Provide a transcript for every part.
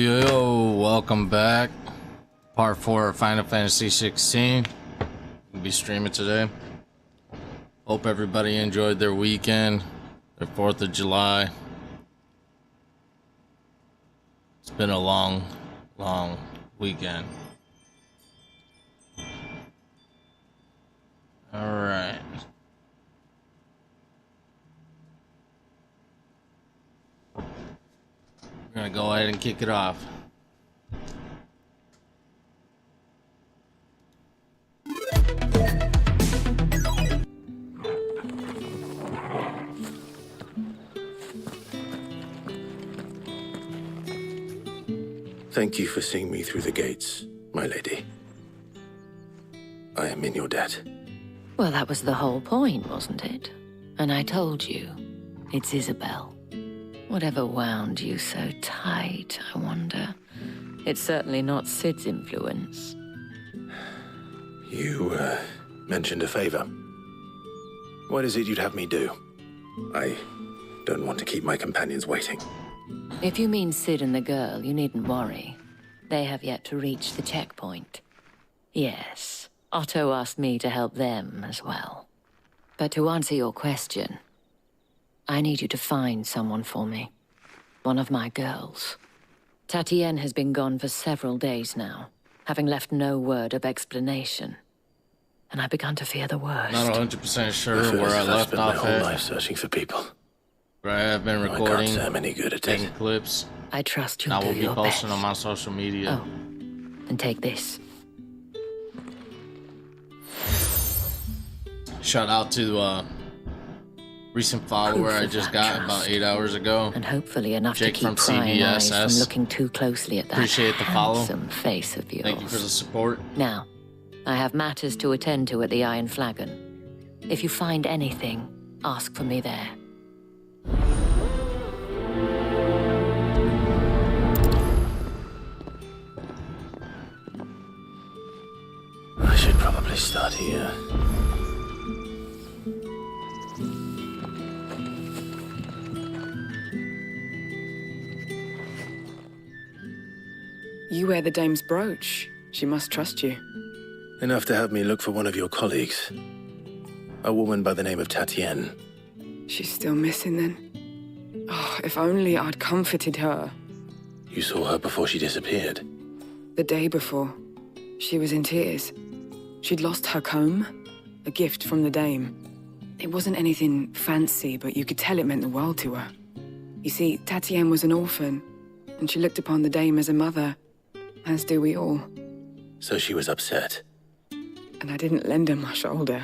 Yo, welcome back. Part 4 of Final Fantasy 16. We'll be streaming today. Hope everybody enjoyed their weekend, their 4th of July. It's been a long weekend. Alright. We're gonna go ahead and kick it off. Thank you for seeing me through the gates, my lady. I am in your debt. Well, that was the whole point, wasn't it? And I told you, it's Isabel. Whatever wound you so tight, I wonder. It's certainly not Sid's influence. You, mentioned a favor. What is it you'd have me do? I don't want to keep my companions waiting. If you mean Sid and the girl, you needn't worry. They have yet to reach the checkpoint. Yes, Otto asked me to help them as well. But to answer your question, I need you to find someone for me. One of my girls. Tatienne has been gone for several days now, having left no word of explanation. And I began to fear the worst. Not 100% sure where I left spent off my whole at. life searching for people. Right, I've been I recording, can't say I'm any good at taking it. clips. I trust you'll I do will be your posting best. on my social media. Oh, and take this. Shout out to recent follower I just got about 8 hours ago. And hopefully enough Jake to keep from prying eyes from CVSS. looking too closely at that Appreciate the follow. handsome face of yours. Thank you for the support. Now, I have matters to attend to at the Iron Flagon. If you find anything, ask for me there. I should probably start here. You wear the dame's brooch. She must trust you. Enough to have me look for one of your colleagues. A woman by the name of Tatienne. She's still missing then. Oh, if only I'd comforted her. You saw her before she disappeared. The day before, she was in tears. She'd lost her comb, a gift from the dame. It wasn't anything fancy, but you could tell it meant the world to her. You see, Tatienne was an orphan, and she looked upon the dame as a mother, as do we all. So she was upset. And I didn't lend her my shoulder.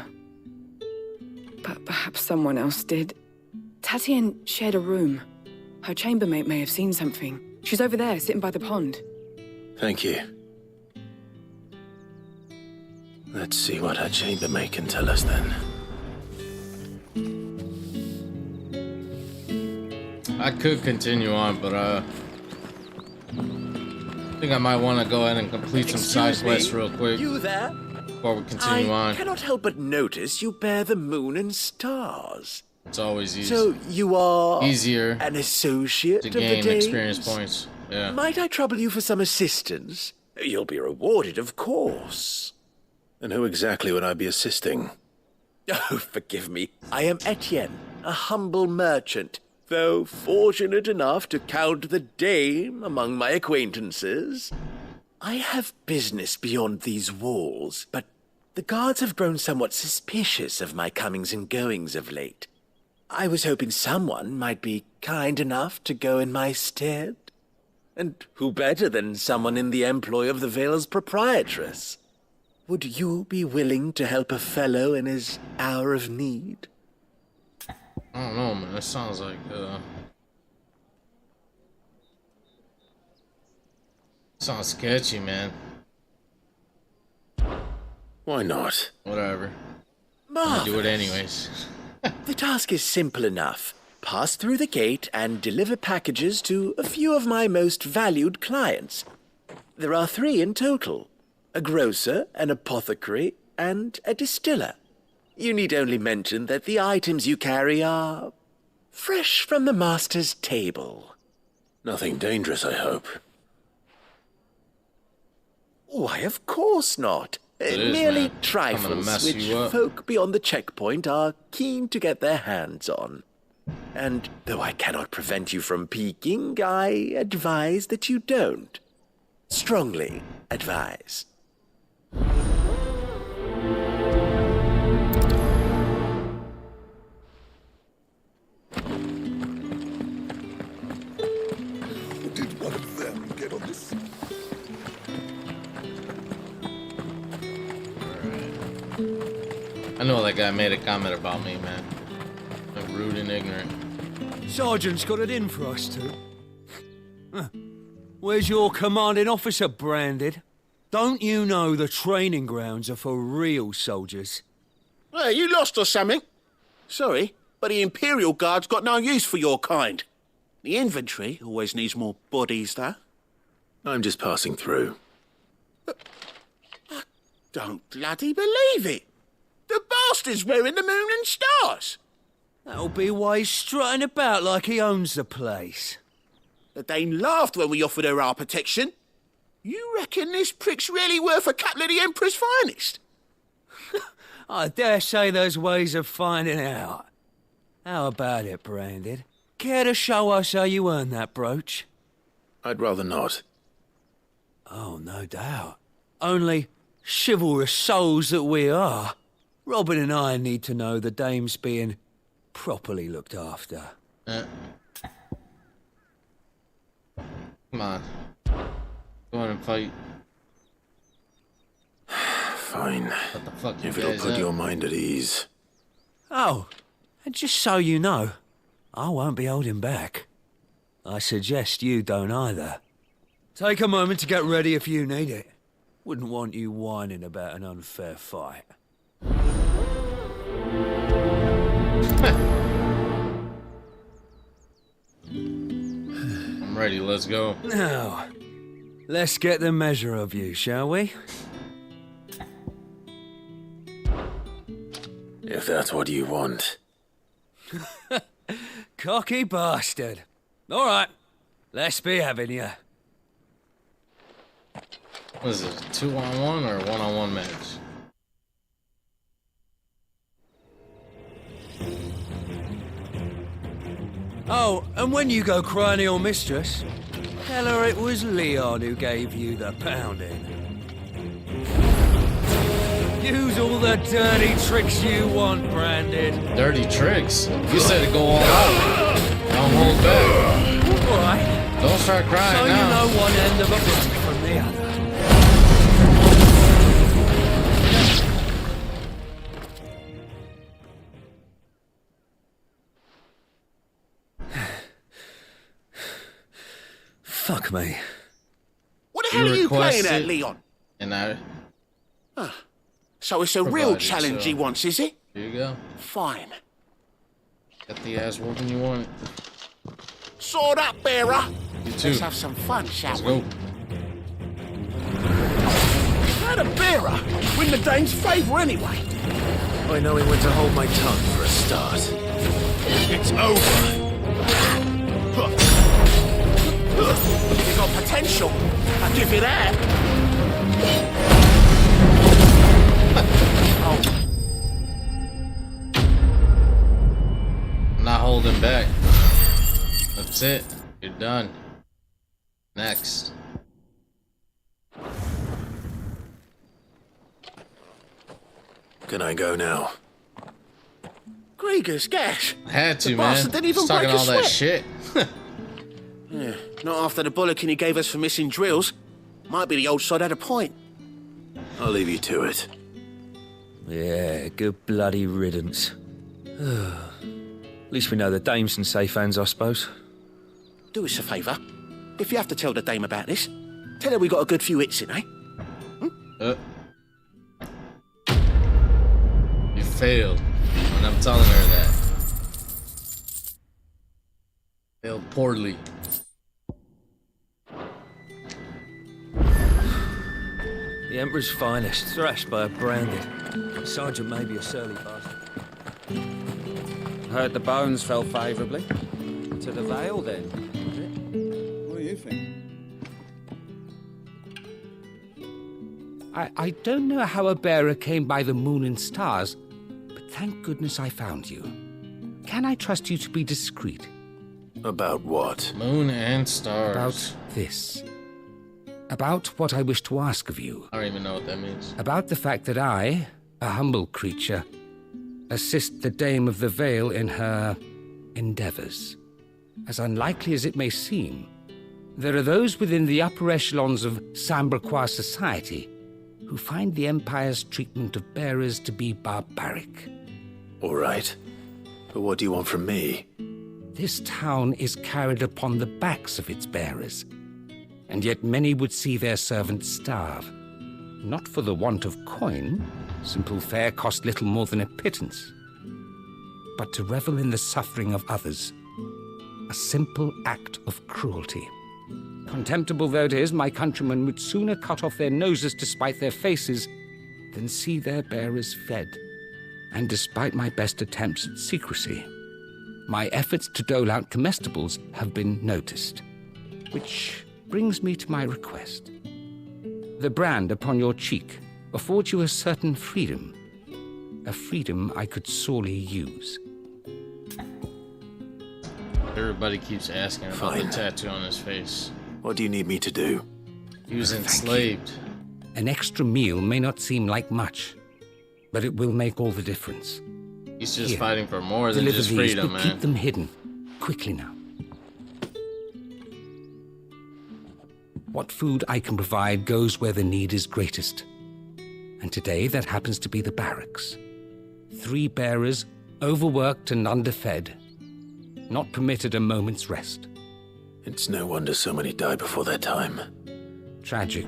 But perhaps someone else did. Tatienne shared a room. Her chambermaid may have seen something. She's over there, sitting by the pond. Thank you. Let's see what her chambermaid can tell us then. I could continue on, but I think I might want to go ahead and complete some side quests real quick You there? before we continue I on. cannot help but notice you bear the moon and stars. It's always easy. So you are Easier an associate to of the gain Danes? experience points. Yeah. Might I trouble you for some assistance? You'll be rewarded, of course. And who exactly would I be assisting? Oh, forgive me. I am Etienne, a humble merchant, though fortunate enough to count the dame among my acquaintances. I have business beyond these walls, but the guards have grown somewhat suspicious of my comings and goings of late. I was hoping someone might be kind enough to go in my stead. And who better than someone in the employ of the Vale's proprietress? Would you be willing to help a fellow in his hour of need? I don't know, man. That sounds like sounds sketchy, man. Why not? Whatever. I'm gonna do it anyways. The task is simple enough. Pass through the gate and deliver packages to a few of my most valued clients. There are 3 in total. A grocer, an apothecary, and a distiller. You need only mention that the items you carry are fresh from the master's table. Nothing dangerous, I hope. Why, of course not. is, Merely man. I'm gonna trifles mess which you up. folk beyond the checkpoint are keen to get their hands on. And though I cannot prevent you from peeking, I advise that you don't. Strongly advise. Did one of them get on this? I know that guy made a comment about me, man. Like rude and ignorant. Sergeant's got it in for us two. Huh. Where's your commanding officer branded? Don't you know the training grounds are for real soldiers? Hey, you lost or something? Sorry, but the Imperial Guard's got no use for your kind. The infantry always needs more bodies, though. I'm just passing through. I don't bloody believe it. The bastard's wearing the moon and stars. That'll be why he's strutting about like he owns the place. The Dane laughed when we offered her our protection. You reckon this prick's really worth a couple of the Emperor's finest? I dare say there's ways of finding out. How about it, Branded? Care to show us how you earned that brooch? I'd rather not. Oh, no doubt. Only chivalrous souls that we are. Robin and I need to know the dame's being properly looked after. Come on. Go on and fight. Fine. What the fuck you If it'll guys put up? your mind at ease. Oh, and just so you know, I won't be holding back. I suggest you don't either. Take a moment to get ready if you need it. Wouldn't want you whining about an unfair fight. I'm ready, let's go. Now, let's get the measure of you, shall we? If that's what you want. Cocky bastard. All right, let's be having you. What is it, 2-on-1 or 1-on-1 match? Oh, and when you go crying your mistress, tell her it was Leon who gave you the pounding. Use all the dirty tricks you want, Branded. Dirty tricks? You said to go all out. Don't hold back. All right. Don't start crying So now. you know one end of a block from the other. Fuck me. What the hell are you playing at, requested- Leon? And I... So it's a real Provided challenge so. he wants, is it? Here you go. Fine. Got the ass whooping you want. Sword up, bearer. You too. Let's have some fun, shall Let's we? go. How'd a bearer win the Dane's favour anyway? By knowing when to hold my tongue for a start. It's over. You got potential. I'll give you that. I'm not holding back. That's it. You're done. Next. Can I go now? Krieger's gas. I had to, The man. bastard didn't even Just talking break a all that sweat. shit. Yeah, not after the bollocking he gave us for missing drills. Might be the old sod had a point. I'll leave you to it. Yeah, good bloody riddance. At least we know the dame's in safe hands, I suppose. Do us a favour. If you have to tell the dame about this, tell her we got a good few hits in, eh? You failed. And I'm telling her that. Failed poorly. The Emperor's finest, thrashed by a branded. Sergeant may be a surly bastard. Heard the bones fell favourably. To the Vale, then. What do you think? I don't know how a bearer came by the moon and stars, but thank goodness I found you. Can I trust you to be discreet? About what? Moon and stars. About this. About what I wish to ask of you. I don't even know what that means. About the fact that I, a humble creature, assist the Dame of the Vale in her endeavors. As unlikely as it may seem, there are those within the upper echelons of Sambraquois society who find the Empire's treatment of bearers to be barbaric. All right. But what do you want from me? This town is carried upon the backs of its bearers, and yet many would see their servants starve. Not for the want of coin, simple fare cost little more than a pittance, but to revel in the suffering of others, a simple act of cruelty. Contemptible though it is, my countrymen would sooner cut off their noses to spite their faces than see their bearers fed. And despite my best attempts at secrecy, my efforts to dole out comestibles have been noticed. Which brings me to my request. The brand upon your cheek affords you a certain freedom, a freedom I could sorely use. Everybody keeps asking about Fine. the tattoo on his face. What do you need me to do? He was enslaved. An extra meal may not seem like much, but it will make all the difference. He's just Here, fighting for more than Deliver just these, freedom, but man. keep them hidden. Quickly now. What food I can provide goes where the need is greatest. And today that happens to be the barracks. 3 bearers, overworked and underfed, not permitted a moment's rest. It's no wonder so many die before their time. Tragic,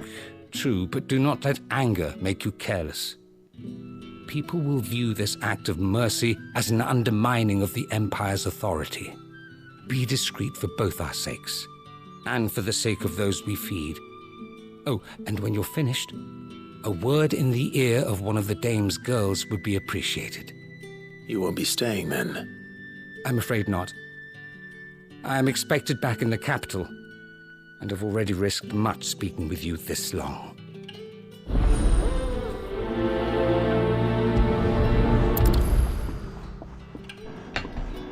true, but do not let anger make you careless. People will view this act of mercy as an undermining of the Empire's authority. Be discreet for both our sakes, and for the sake of those we feed. Oh, and when you're finished, a word in the ear of one of the Dame's girls would be appreciated. You won't be staying then? I'm afraid not. I am expected back in the capital, and have already risked much speaking with you this long.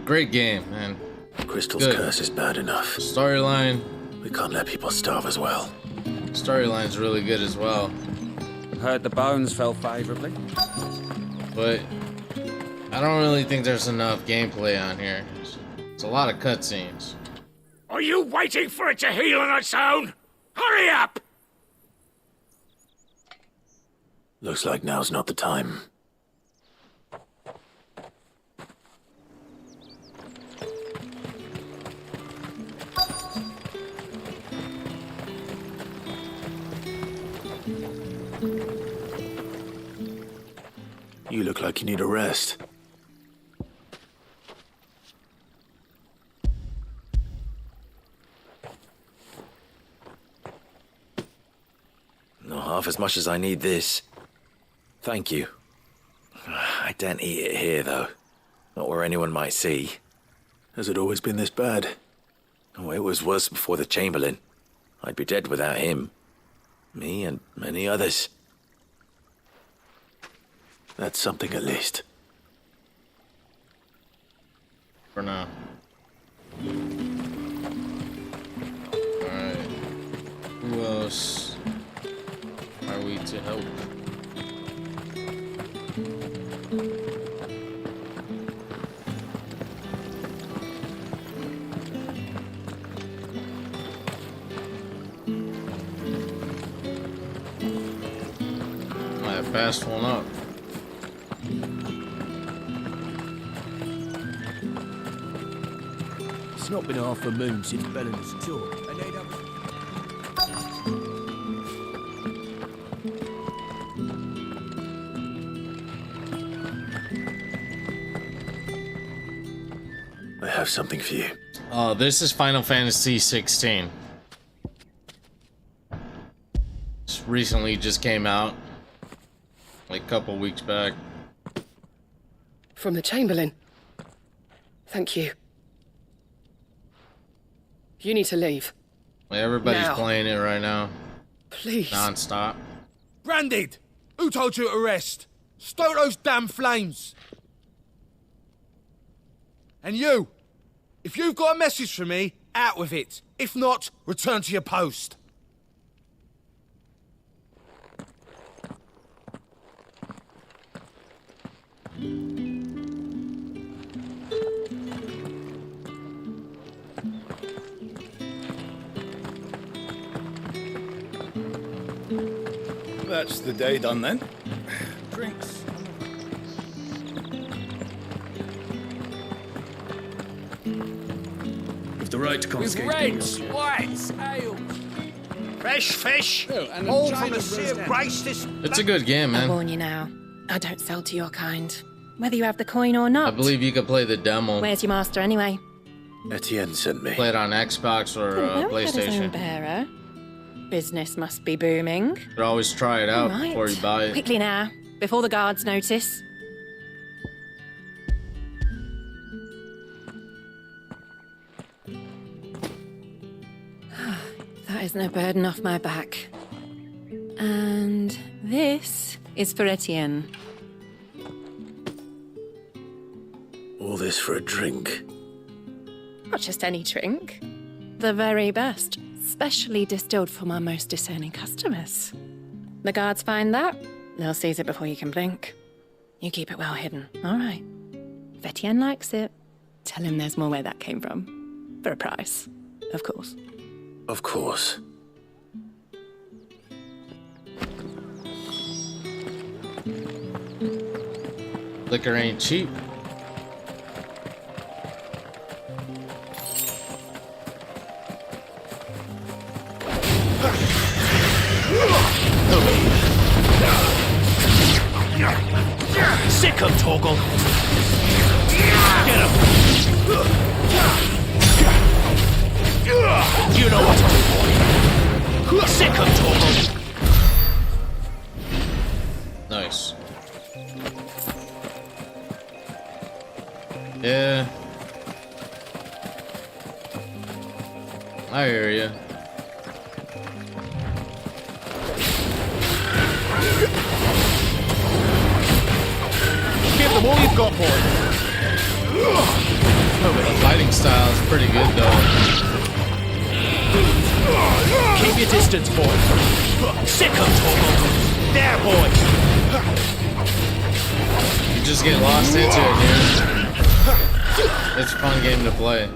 Great game, man. Crystal's Good. curse is bad enough. Storyline. We can't let people starve as well. Storyline's really good as well. Heard the bones fell favorably. But I don't really think there's enough gameplay on here. It's a lot of cutscenes. Are you waiting for it to heal on its own? Hurry up! Looks like now's not the time. You look like you need a rest. Not half as much as I need this. Thank you. I daren't eat it here, though. Not where anyone might see. Has it always been this bad? Oh, it was worse before the Chamberlain. I'd be dead without him. Me and many others. That's something at least. For now. Alright. Who else are we to help? I fast one up. It's not been half a moon since Belen's tour. I have something for you. Oh, this is Final Fantasy 16. This recently just came out. Like a couple weeks back. From the Chamberlain. Thank you. You need to leave. Everybody's Now. playing it right now. Please. Non-stop. Branded! Who told you to rest? Stoke those damn flames! And you! If you've got a message for me, out with it. If not, return to your post. That's the day done then. Drinks. With the right to confiscate. With reds, whites, ale. Fresh fish. and all from the sea of grace this... It's a good game, I man. warn you now. I don't sell to your kind. Whether you have the coin or not. I believe you could play the demo. Where's your master anyway? Etienne sent me. Play it on Xbox or Well, that is an PlayStation. bearer. Business must be booming. You could always try it out Right. before you buy it. Quickly now, before the guards notice. That is no burden off my back. And this is for Etienne. All this for a drink. Not just any drink. The very best, specially distilled for my most discerning customers. The guards find that, they'll seize it before you can blink. You keep it well hidden, all right? If Etienne likes it, tell him there's more where that came from. For a price, of course. Of course. Liquor ain't cheap. Sick him, Torgal. Get him. You know what to do, boy. Sick him, Torgal. Nice. Yeah. I hear ya. Give them all you've got, boy. The fighting style is pretty good, though. Keep your distance, boy. Sick him, Torgal. There, boy. You just get lost into it, dude. It's a fun game to play.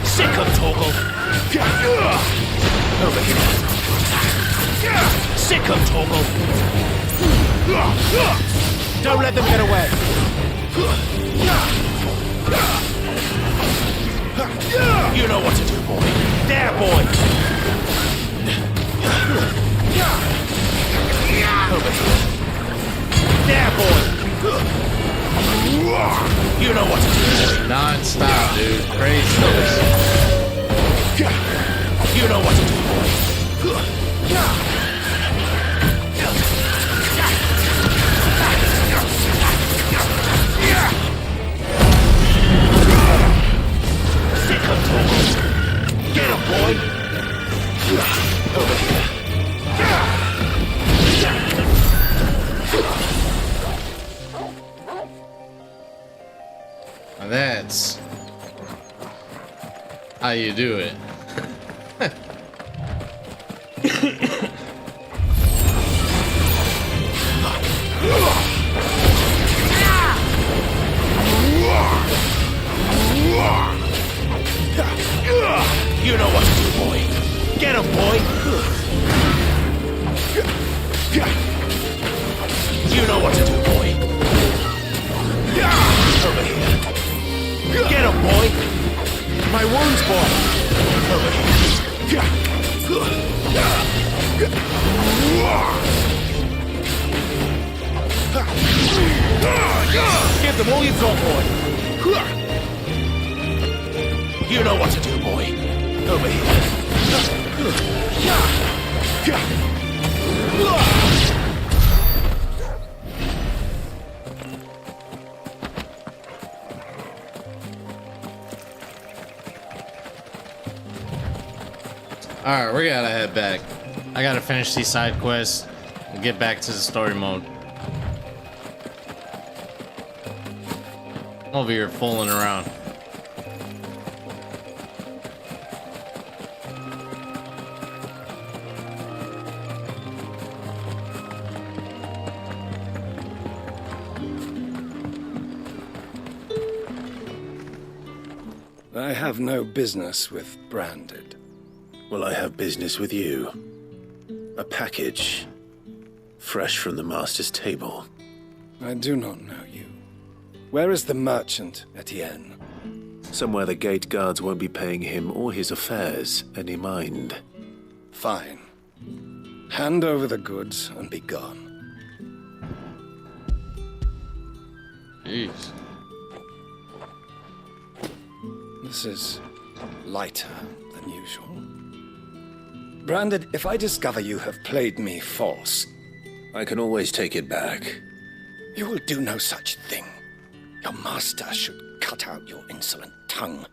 Sick him, Torgal. Over here. Sick him, Torgal. Don't let them get away. You know what to do, boy. There, boy. Over here. There, boy. You know what to do, boy. Non-stop, dude. Crazy. You know what to do, boy. Sick of Torgal. Get him, boy. Over here. Now that's how you do it. You know what to do, boy. Get him, boy. You know what to do, boy. Over here. Get him, boy. My wounds, boy. Over here. Give them all you've got, boy. You know what to do, boy. Over here. Alright, we gotta head back. I gotta finish these side quests and get back to the story mode. I'm over here fooling around. I have no business with Branded. Well, I have business with you. A package. Fresh from the Master's table. I do not know you. Where is the merchant, Etienne? Somewhere the gate guards won't be paying him or his affairs any mind. Fine. Hand over the goods and be gone. Jeez. This is lighter than usual. Branded, if I discover you have played me false... I can always take it back. You will do no such thing. Your master should cut out your insolent tongue.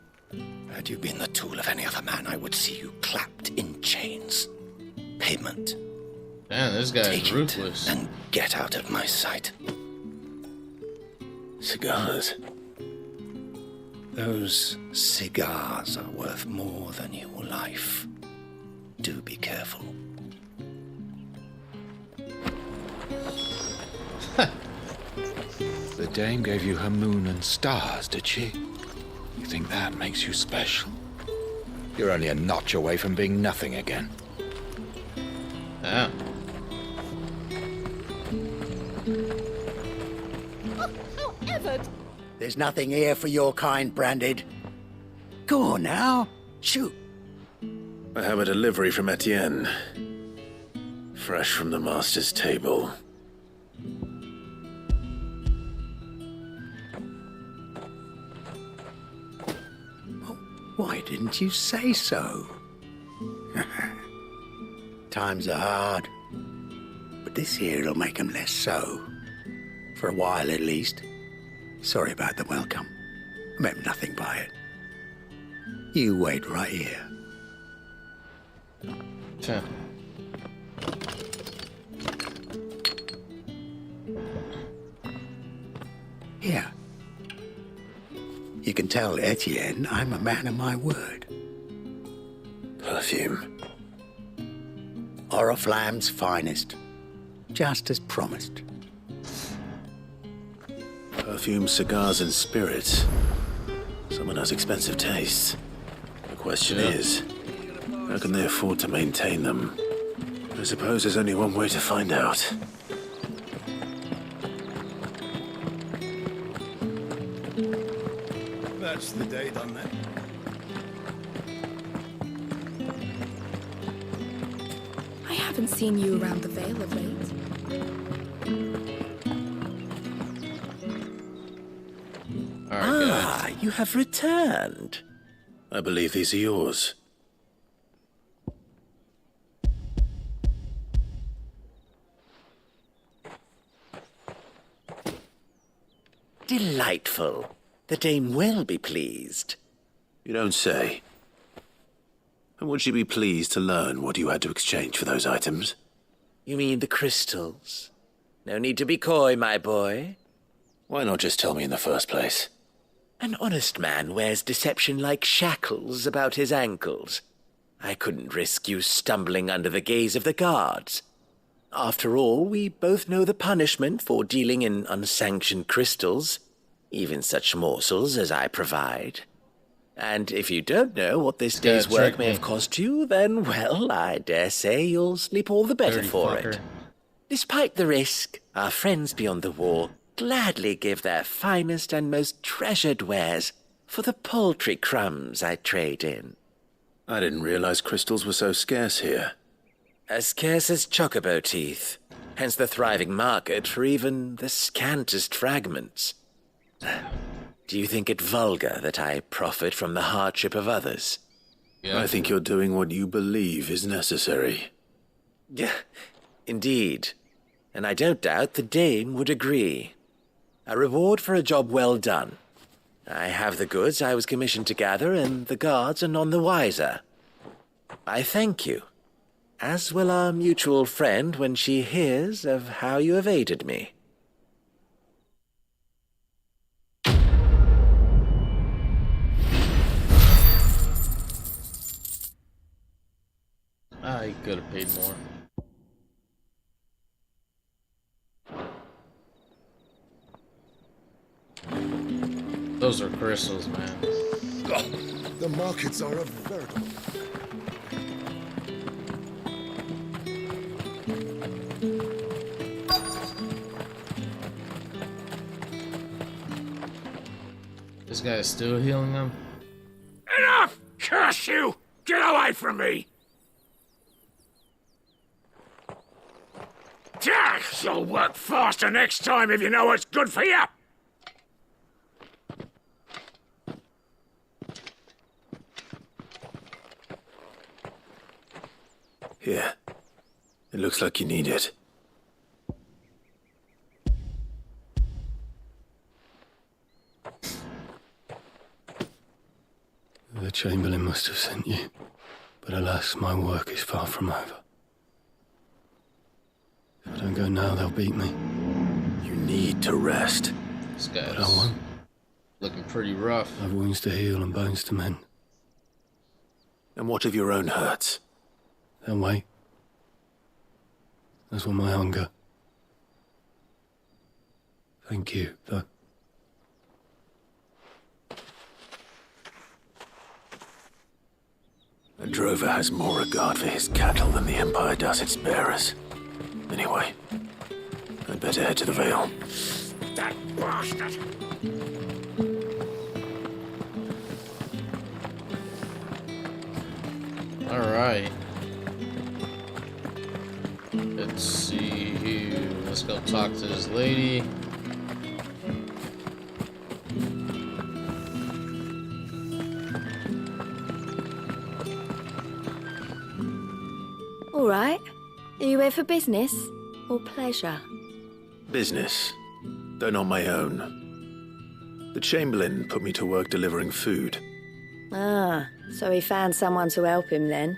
Had you been the tool of any other man, I would see you clapped in chains. Payment. Man, this guy is ruthless. And get out of my sight. Cigars. Those cigars are worth more than your life. Do be careful. The dame gave you her moon and stars, did she? You think that makes you special? You're only a notch away from being nothing again. Yeah. There's nothing here for your kind, Branded. Go on now. Shoot. I have a delivery from Etienne. Fresh from the Master's table. Why didn't you say so? Times are hard. But this here'll make 'em less so. For a while, at least. Sorry about the welcome. I meant nothing by it. You wait right here. Sure. Here. You can tell Etienne I'm a man of my word. Perfume. Oriflamme's finest. Just as promised. Perfume, cigars, and spirits. Someone has expensive tastes. The question is, how can they afford to maintain them? I suppose there's only one way to find out. That's the day done then. I haven't seen you around the Vale of late. You have returned. I believe these are yours. Delightful. The dame will be pleased. You don't say. And would she be pleased to learn what you had to exchange for those items? You mean the crystals? No need to be coy, my boy. Why not just tell me in the first place? An honest man wears deception like shackles about his ankles. I couldn't risk you stumbling under the gaze of the guards. After all, we both know the punishment for dealing in unsanctioned crystals, even such morsels as I provide. And if you don't know what this day's work may have cost you, then, well, I dare say you'll sleep all the better for it. Despite the risk, our friends beyond the wall gladly give their finest and most treasured wares for the paltry crumbs I trade in. I didn't realize crystals were so scarce here. As scarce as chocobo teeth, hence the thriving market for even the scantest fragments. Do you think it vulgar that I profit from the hardship of others? Yeah. I think you're doing what you believe is necessary. Yeah, indeed. And I don't doubt the dame would agree. A reward for a job well done. I have the goods I was commissioned to gather, and the guards are none the wiser. I thank you. As will our mutual friend when she hears of how you have aided me. He could have paid more. Those are crystals, man. The markets are a veritable... This guy is still healing them? Enough! Curse you! Get away from me! You'll work faster next time if you know what's good for you! Here. It looks like you need it. The Chamberlain must have sent you, but alas, my work is far from over. If I don't go now, they'll beat me. You need to rest. This guy's But I won't. looking pretty rough. I've wounds to heal and bones to mend. And what of your own hurts? They'll wait. As will my hunger. Thank you, though. A drover has more regard for his cattle than the Empire does its bearers. Anyway, I'd better head to the Vale. That bastard! Alright. Let's see here. Let's go talk to this lady. All right. Are you here for business or pleasure? Business, though not my own. The Chamberlain put me to work delivering food. Ah, so he found someone to help him then.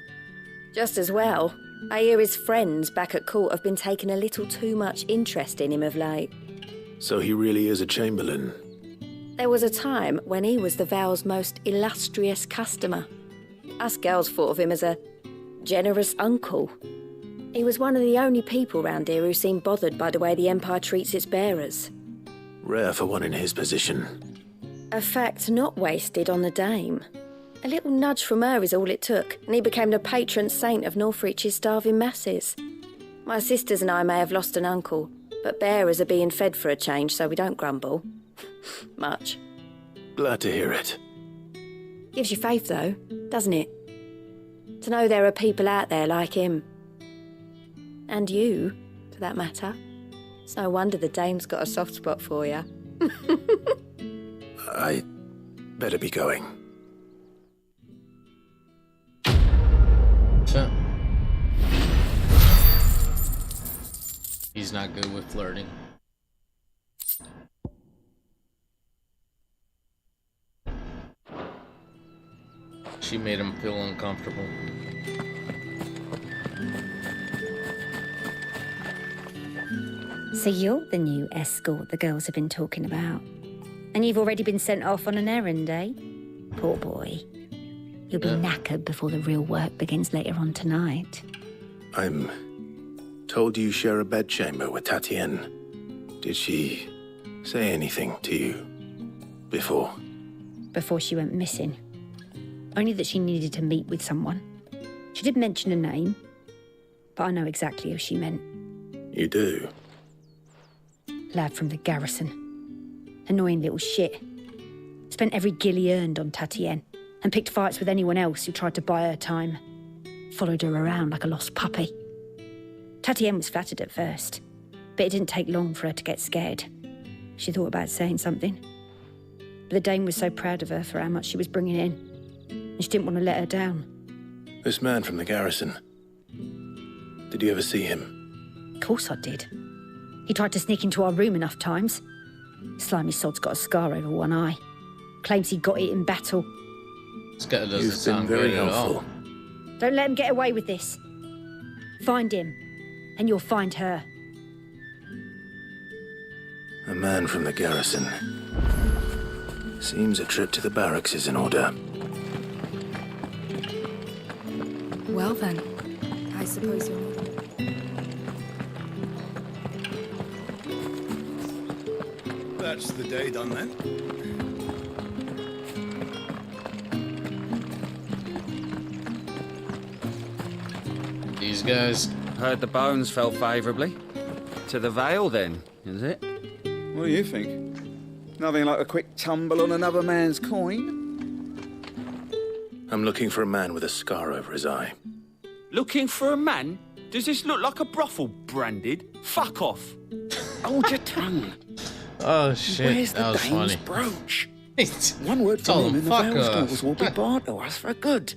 Just as well. I hear his friends back at court have been taking a little too much interest in him of late. So he really is a Chamberlain. There was a time when he was the Vale's most illustrious customer. Us girls thought of him as a generous uncle. He was one of the only people round here who seemed bothered by the way the Empire treats its bearers. Rare for one in his position. A fact not wasted on the Dame. A little nudge from her is all it took, and he became the patron saint of Northreach's starving masses. My sisters and I may have lost an uncle, but bearers are being fed for a change, so we don't grumble. Much. Glad to hear it. Gives you faith, though, doesn't it? To know there are people out there like him. And you, for that matter. It's no wonder the Dame's got a soft spot for you. I better be going. He's not good with flirting. She made him feel uncomfortable. So you're the new escort the girls have been talking about. And you've already been sent off on an errand, eh? Poor boy. You'll be knackered before the real work begins later on tonight. I'm told you share a bedchamber with Tatienne. Did she say anything to you before? Before she went missing. Only that she needed to meet with someone. She did mention a name, but I know exactly who she meant. You do? Lad from the garrison. Annoying little shit. Spent every guil he earned on Tatienne and picked fights with anyone else who tried to buy her time. Followed her around like a lost puppy. Tatienne was flattered at first, but it didn't take long for her to get scared. She thought about saying something. But the Dame was so proud of her for how much she was bringing in, and she didn't want to let her down. This man from the garrison. Did you ever see him? Of course I did. He tried to sneak into our room enough times. Slimy sod's got a scar over one eye. Claims he got it in battle. This guy doesn't You've sound been very good at all. helpful. Don't let him get away with this. Find him, and you'll find her. A man from the garrison. Seems a trip to the barracks is in order. Well then, I suppose you're not. That's the day done then. These guys. Heard the bones fell favourably. To the Vale, then, is it? What do you think? Nothing like a quick tumble on another man's coin? I'm looking for a man with a scar over his eye. Looking for a man? Does this look like a brothel branded? Fuck off. Hold your tongue. Oh shit, Where's that the was dame's funny. brooch? One word from Told him him, and the fuck Vale's off. doors will be barred to us for good.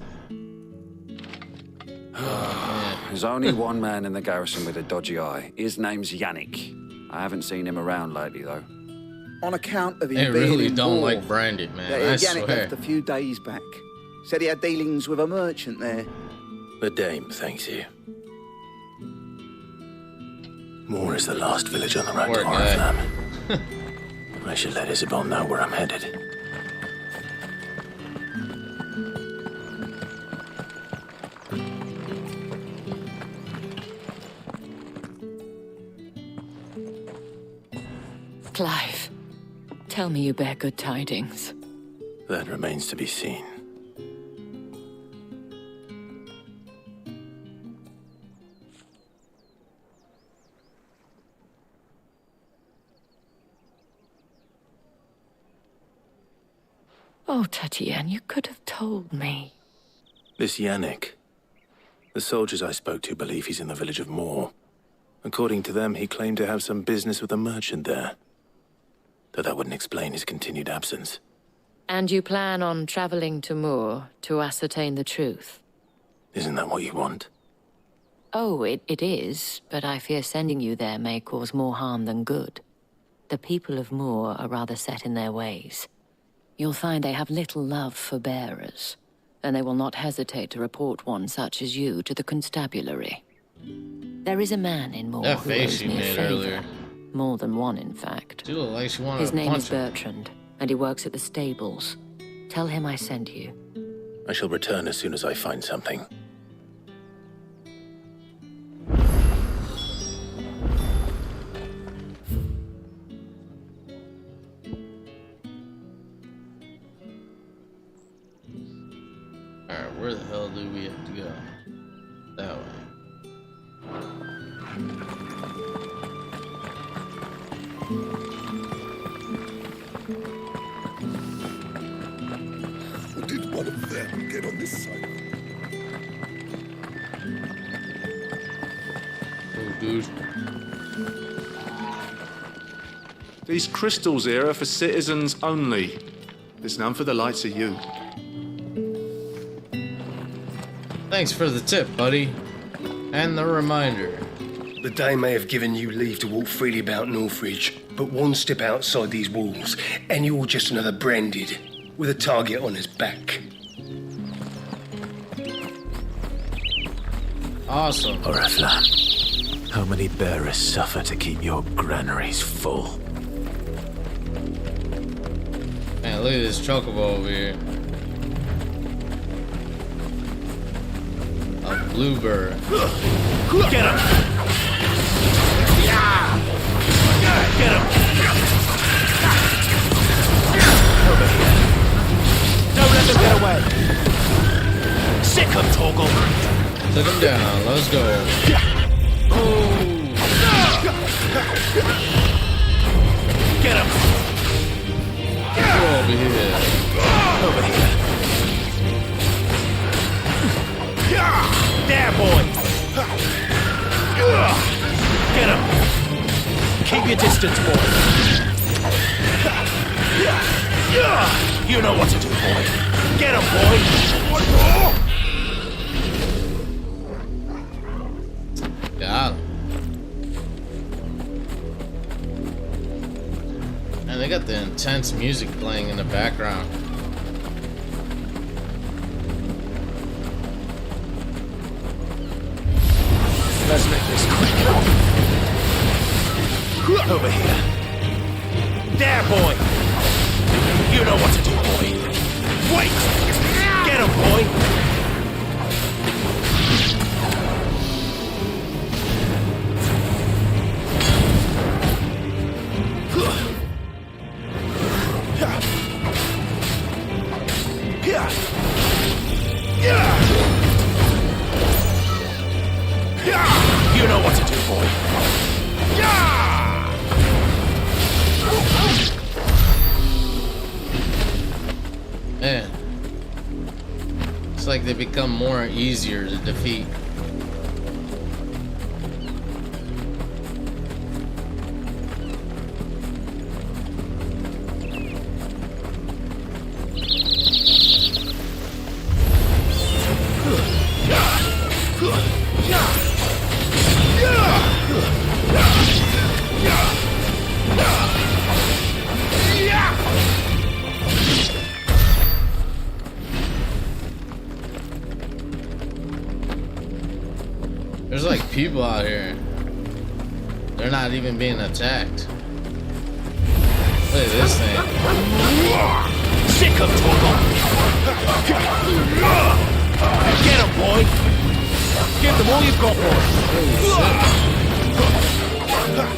There's only one man in the garrison with a dodgy eye. His name's Yannick. I haven't seen him around lately, though. On account of him They being really in don't war. like Branded, man. Yeah, I Yannick swear. left a few days back. Said he had dealings with a merchant there. The dame thanks you. Moore is the last village on the road Poor to guy. Oriflamme. I should let Isabel know where I'm headed. Clive, tell me you bear good tidings. That remains to be seen. Oh, Tatienne, you could have told me. This Yannick. The soldiers I spoke to believe he's in the village of Moore. According to them, he claimed to have some business with a merchant there. Though that wouldn't explain his continued absence. And you plan on traveling to Moor to ascertain the truth? Isn't that what you want? Oh, it is, but I fear sending you there may cause more harm than good. The people of Moor are rather set in their ways. You'll find they have little love for bearers, and they will not hesitate to report one such as you to the constabulary. There is a man in Moor That who face owes you me a made favor. earlier. More than one, in fact. She looked like she wanted His to name punch is him. Bertrand, and he works at the stables. Tell him I sent you. I shall return as soon as I find something. Alright, where the hell do we have to go? That way. Did one of them get on this side? Oh, dude. These crystals here are for citizens only. There's none for the likes of you. Thanks for the tip, buddy. And the reminder. The Dame may have given you leave to walk freely about Northridge, but one step outside these walls, and you're just another branded, with a target on his back. Awesome. Oriflamme, how many bearers suffer to keep your granaries full? Man, look at this chocobo over here. A bluebird. Get him! Get him! Over here. Don't let them get away. Sick of Torgal. Took him down. Let's go. Oh. Get him! Go over here. Over here. There, boy! Get him! Keep your distance, boy. You know what to do, boy. Get him, boy! One more! Got him. And they got the intense music playing in the background. Let's make this quick. Over here. There, boy. You know what to do, boy. Wait! Get him, boy! You know what to do, boy. Man, it's like they become more easier to defeat. There's like people out here. They're not even being attacked. Look at this thing. Sick of Torgal! Get him, boy! Give them all you've got, boy!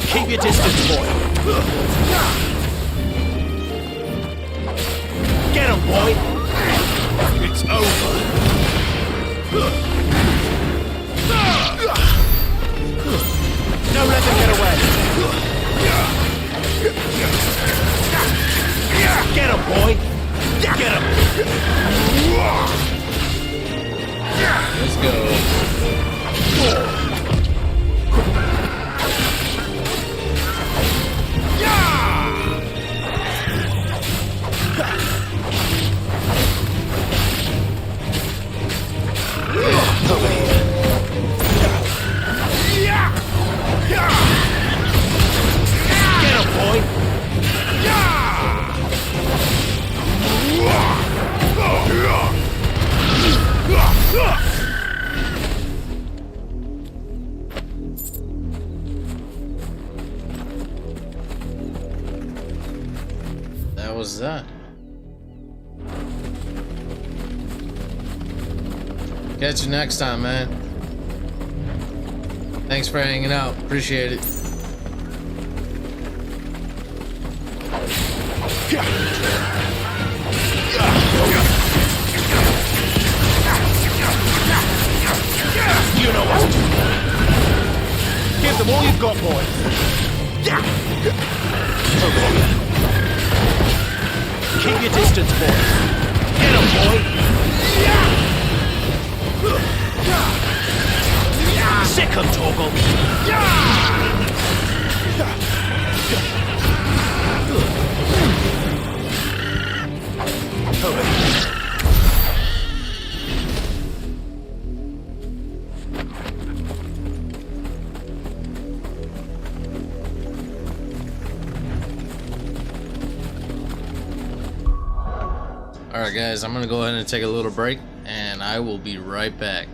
Keep your distance, boy! Get him, boy! It's over! Don't let them get away! Get him, boy! Get him! Let's go. Over here. Get him, boy! That was that. Catch you next time, man. Thanks for hanging out. Appreciate it. You know what to do. Give them all you've got, boy. Over here. Keep your distance, boy. Get him, boy. Sick of Torgal. Over here. Alright guys, I'm gonna go ahead and take a little break and I will be right back.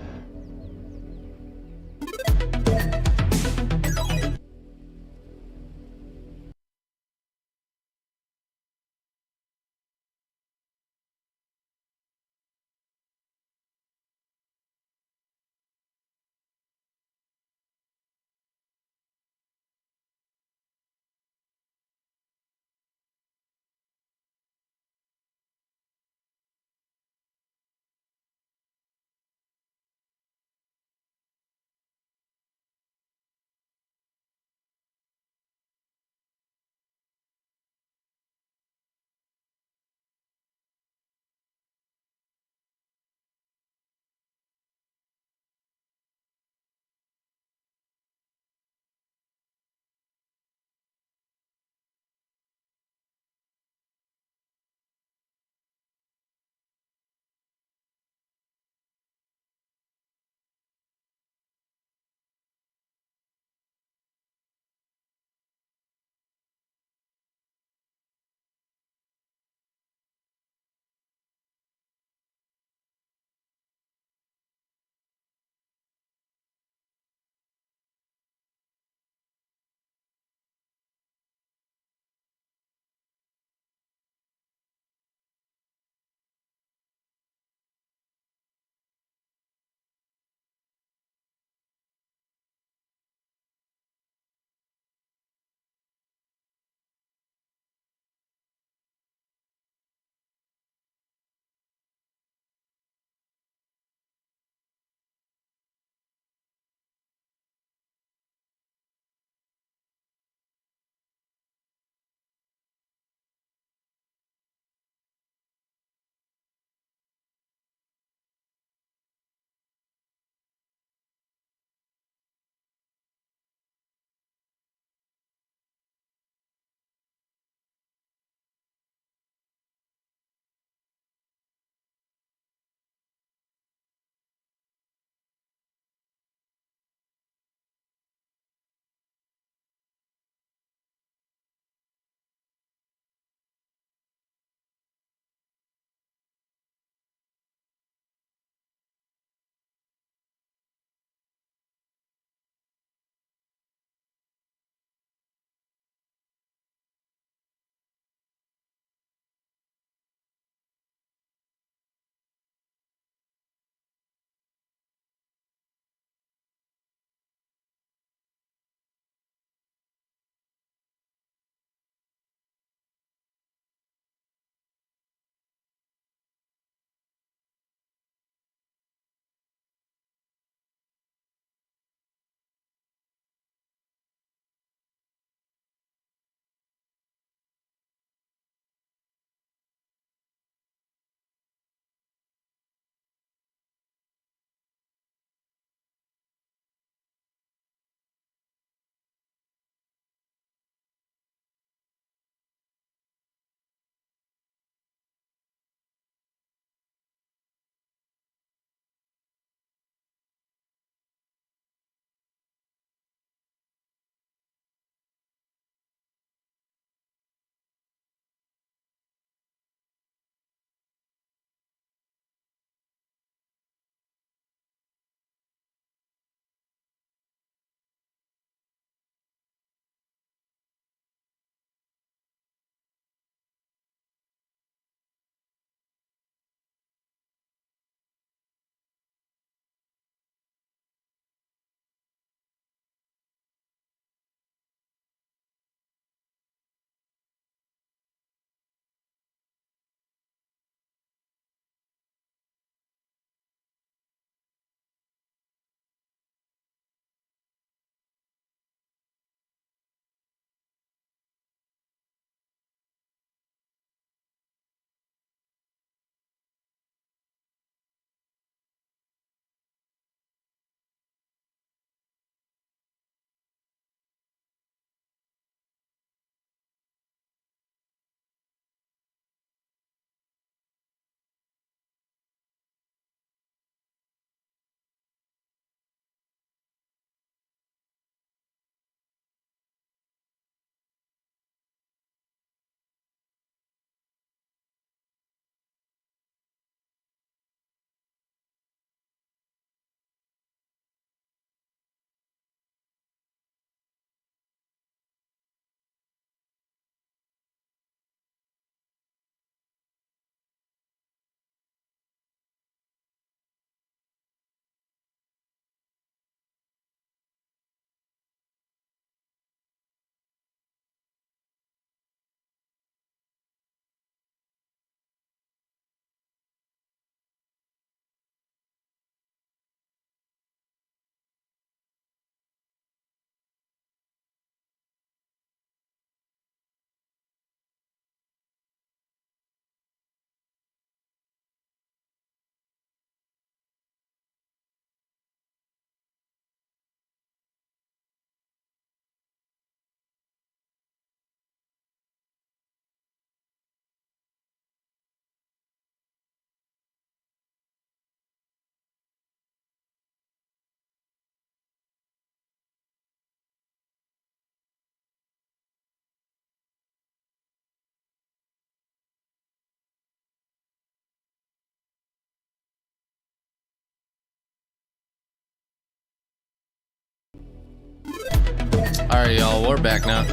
Alright, y'all, we're back now.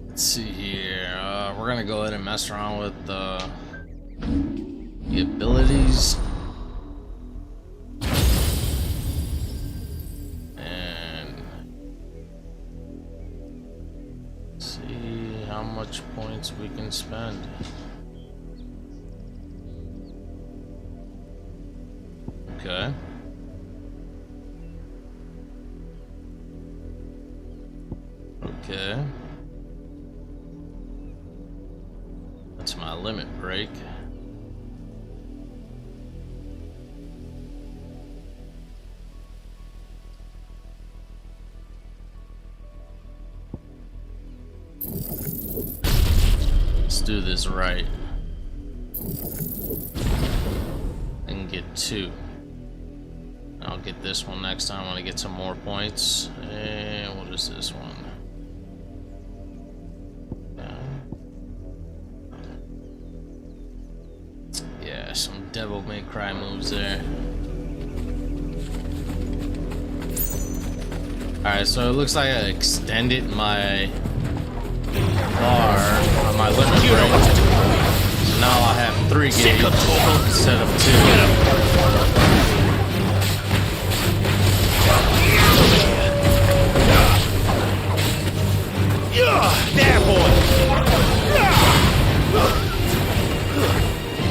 Let's see here. We're gonna go ahead and mess around with the abilities. And see how much points we can spend. Okay. Okay. That's my limit break. Let's do this right. And get 2. I'll get this one next time when I get some more points. And what is this one? Yeah, some Devil May Cry moves there. Alright, so it looks like I extended my bar on my limit break. So now I have 3 gauge instead of 2. There, boy!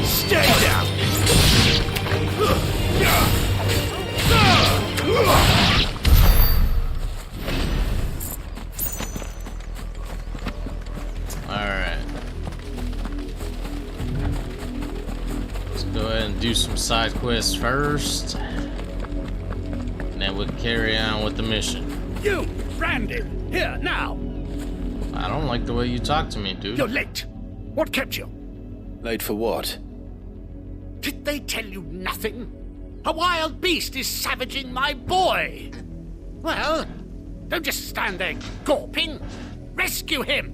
Stay down! Alright. Let's go ahead and do some side quests first. And then we'll carry on with the mission. You, Brandon! Here, now! I don't like the way you talk to me, dude. You're late. What kept you? Late for what? Did they tell you nothing? A wild beast is savaging my boy. Well, don't just stand there gawping. Rescue him.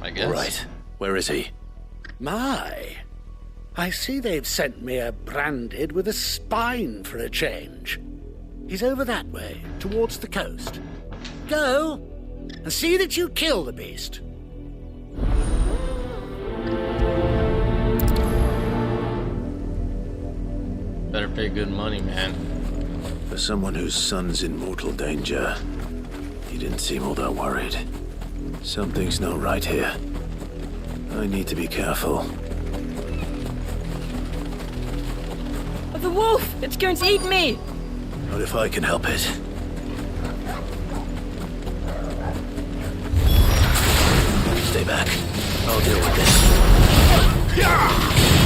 I guess. All right. Where is he? My. I see they've sent me a branded with a spine for a change. He's over that way, towards the coast. Go, and see that you kill the beast. Better pay good money, man. For someone whose son's in mortal danger, he didn't seem all that worried. Something's not right here. I need to be careful. The wolf! It's going to eat me! Not if I can help it. Stay back. I'll deal with this.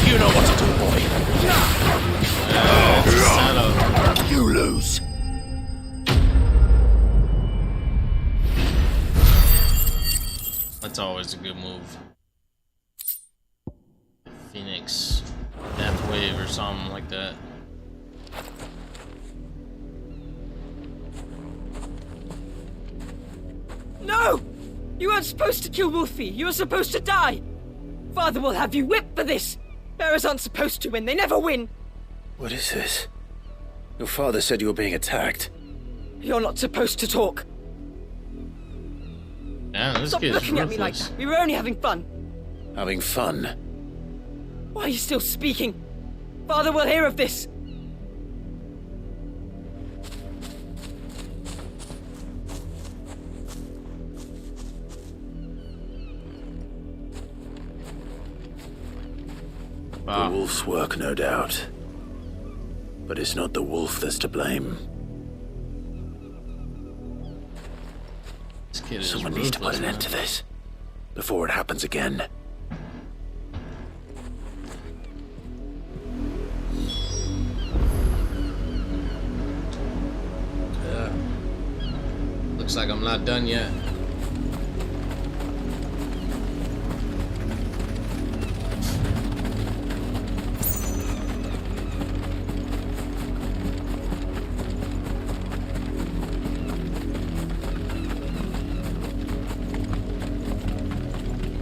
You know what to do, boy. You lose. That's always a good move. Phoenix Death Wave or something like that. No! You weren't supposed to kill Wolfie. You were supposed to die. Father will have you whipped for this. Bearers aren't supposed to win. They never win. What is this? Your father said you were being attacked. You're not supposed to talk. Yeah, this Stop kid's looking at me like ruthless. that. We were only having fun. Having fun? Why are you still speaking? Father will hear of this. The wolf's work, no doubt. But it's not the wolf that's to blame. This kid is Someone needs to put an ruthless, end to this before it happens again. Yeah. Looks like I'm not done yet.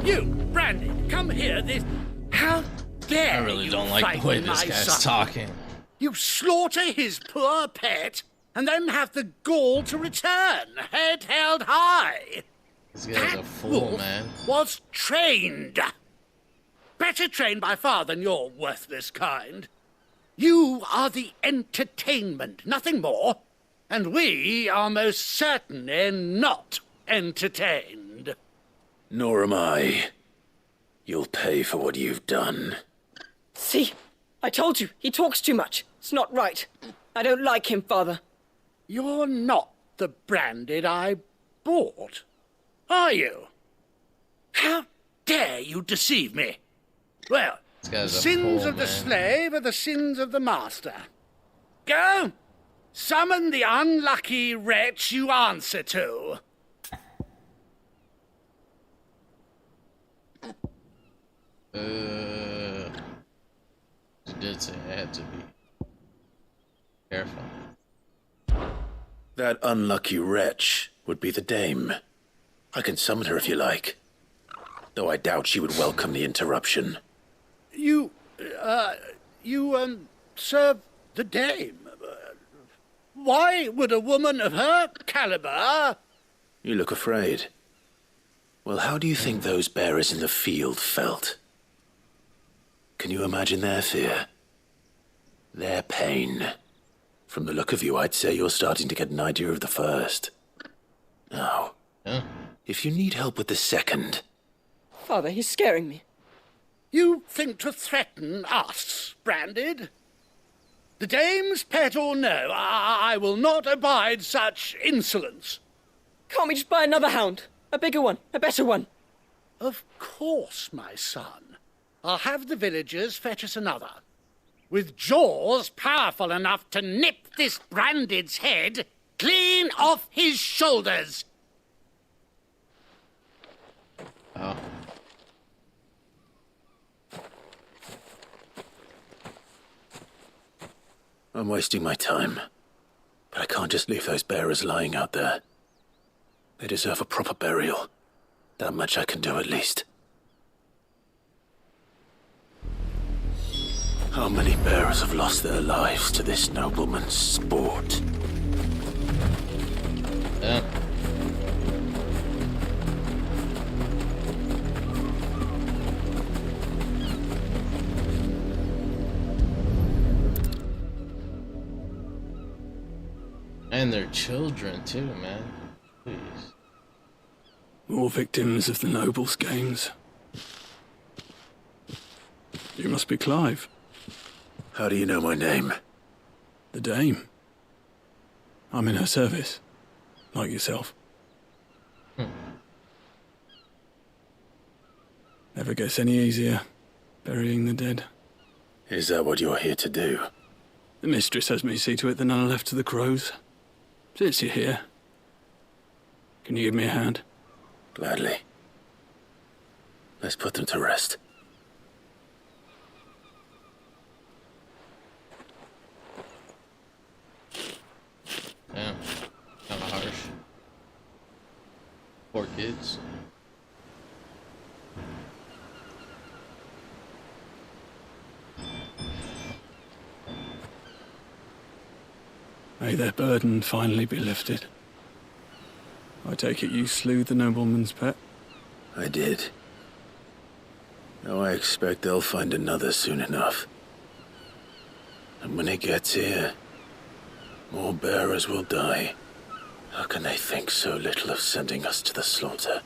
You, Brandon, come here. This. How dare I really you don't like the way frighten this my guy's son? talking. You slaughter his poor pet, and then have the gall to return, head held high. This guy's a fool, wolf man. Was trained. Better trained by far than your worthless kind. You are the entertainment, nothing more. And we are most certainly not entertained. Nor am I. You'll pay for what you've done. See? I told you, he talks too much. It's not right. I don't like him, Father. You're not the branded I bought, are you? How dare you deceive me? Well, the sins of the slave are the sins of the master. Go! Summon the unlucky wretch you answer to. She did say I had to be careful. That unlucky wretch would be the dame. I can summon her if you like. Though I doubt she would welcome the interruption. You serve the dame. Why would a woman of her caliber... You look afraid. Well, how do you think those bearers in the field felt? Can you imagine their fear? Their pain? From the look of you, I'd say you're starting to get an idea of the first. Now, if you need help with the second... Father, he's scaring me. You think to threaten us, Branded? The dame's pet or no, I will not abide such insolence. Can't we just buy another hound? A bigger one, a better one. Of course, my son. I'll have the villagers fetch us another. With jaws powerful enough to nip this Branded's head clean off his shoulders. Oh. I'm wasting my time. But I can't just leave those bearers lying out there. They deserve a proper burial. That much I can do at least. How many bearers have lost their lives to this nobleman's sport? Yeah. And their children too, man. Please. More victims of the nobles' games. You must be Clive. How do you know my name? The Dame. I'm in her service, like yourself. Never gets any easier, burying the dead. Is that what you're here to do? The mistress has me see to it that none are left to the crows. Since you're here, can you give me a hand? Gladly. Let's put them to rest. Damn. Kinda harsh. Poor kids. May their burden finally be lifted. I take it you slew the nobleman's pet? I did. Now I expect they'll find another soon enough. And when it gets here, more bearers will die. How can they think so little of sending us to the slaughter?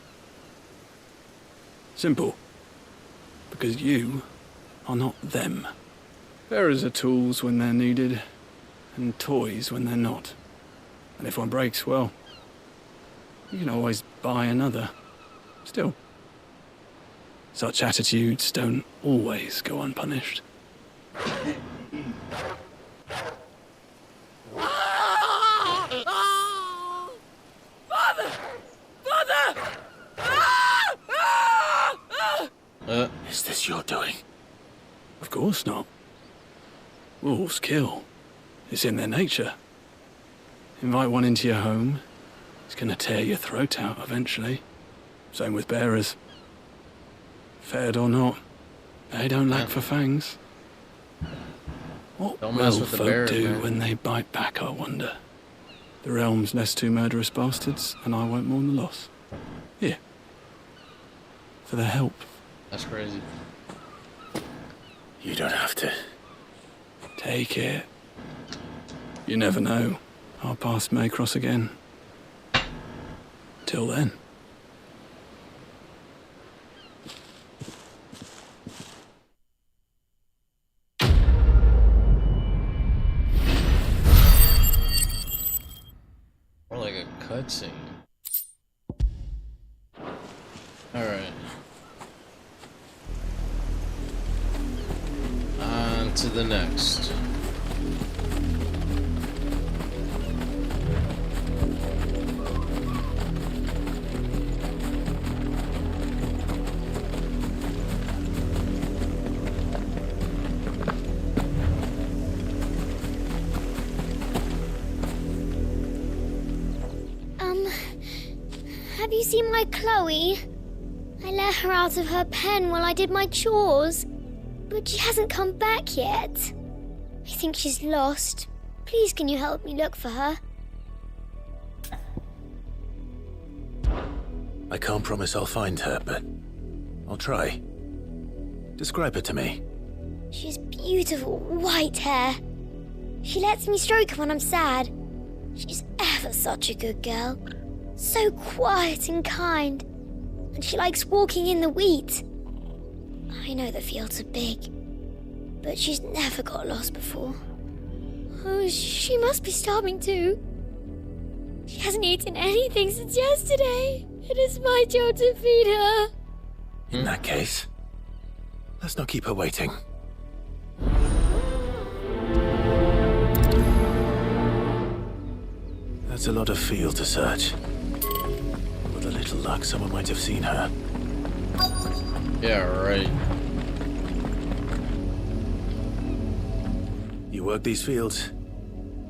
Simple. Because you are not them. Bearers are tools when they're needed, and toys when they're not. And if one breaks, well, you can always buy another. Still, such attitudes don't always go unpunished. Father! Father! Is this your doing? Of course not. Wolves kill. It's in their nature. Invite one into your home, it's gonna tear your throat out eventually. Same with bearers. Fed or not, they don't lack for fangs. What Don't mess will with the folk bears, do man. when they bite back, I wonder? The realm's less two murderous bastards, and I won't mourn the loss. Here. For their help. That's crazy. You don't have to. Take it. You never know. Our paths may cross again. Till then. More like a cutscene. Alright. On to the next. Have you seen my Chloe? I let her out of her pen while I did my chores, but she hasn't come back yet. I think she's lost. Please, can you help me look for her? I can't promise I'll find her, but I'll try. Describe her to me. She has beautiful white hair. She lets me stroke her when I'm sad. She's ever such a good girl. So quiet and kind. And she likes walking in the wheat. I know the fields are big, but she's never got lost before. Oh, she must be starving too. She hasn't eaten anything since yesterday. It is my job to feed her. In that case, let's not keep her waiting. That's a lot of field to search. With a little luck, someone might have seen her. Yeah, right. You work these fields?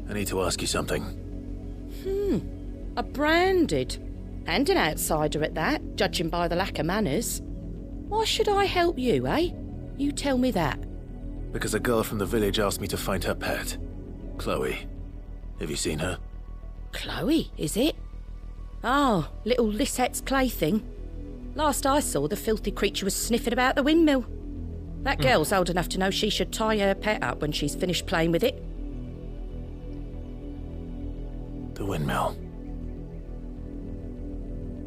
I need to ask you something. A branded. And an outsider at that, judging by the lack of manners. Why should I help you, eh? You tell me that. Because a girl from the village asked me to find her pet, Chloe. Have you seen her? Chloe, is it? Oh, little Lisette's plaything. Last I saw, the filthy creature was sniffing about the windmill. That girl's old enough to know she should tie her pet up when she's finished playing with it. The windmill.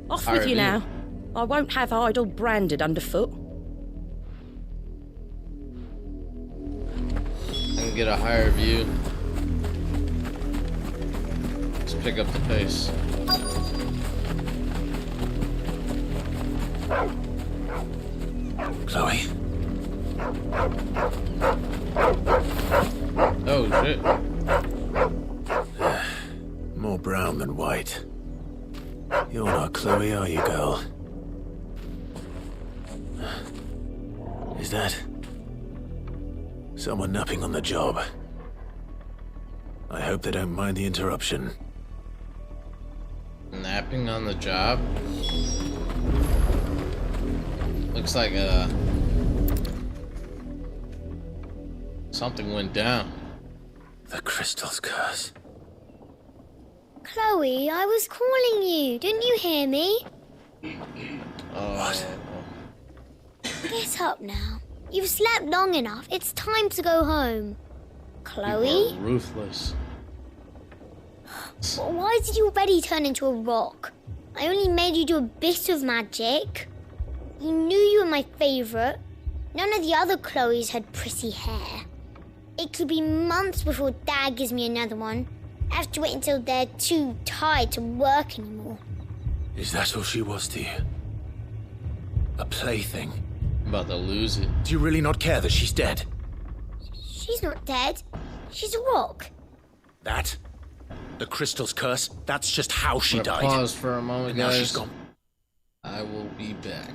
Off with you now. I won't have idle branded underfoot. I can get a higher view. Let's pick up the pace. Chloe. Oh shit. More brown than white. You're not Chloe, are you, girl? Is that someone napping on the job? I hope they don't mind the interruption. Napping on the job? Looks like something went down. The crystal's curse. Chloe, I was calling you. Didn't you hear me? What? Get up now. You've slept long enough. It's time to go home. Chloe? You are ruthless. Why did you already turn into a rock? I only made you do a bit of magic. You knew you were my favourite. None of the other Chloes had pretty hair. It could be months before Dad gives me another one. I have to wait until they're too tired to work anymore. Is that all she was to you? A plaything? About to lose it. Do you really not care that she's dead? She's not dead. She's a rock. That? The crystal's curse? That's just how she died. Pause for a moment, and now guys. she's gone. I will be back.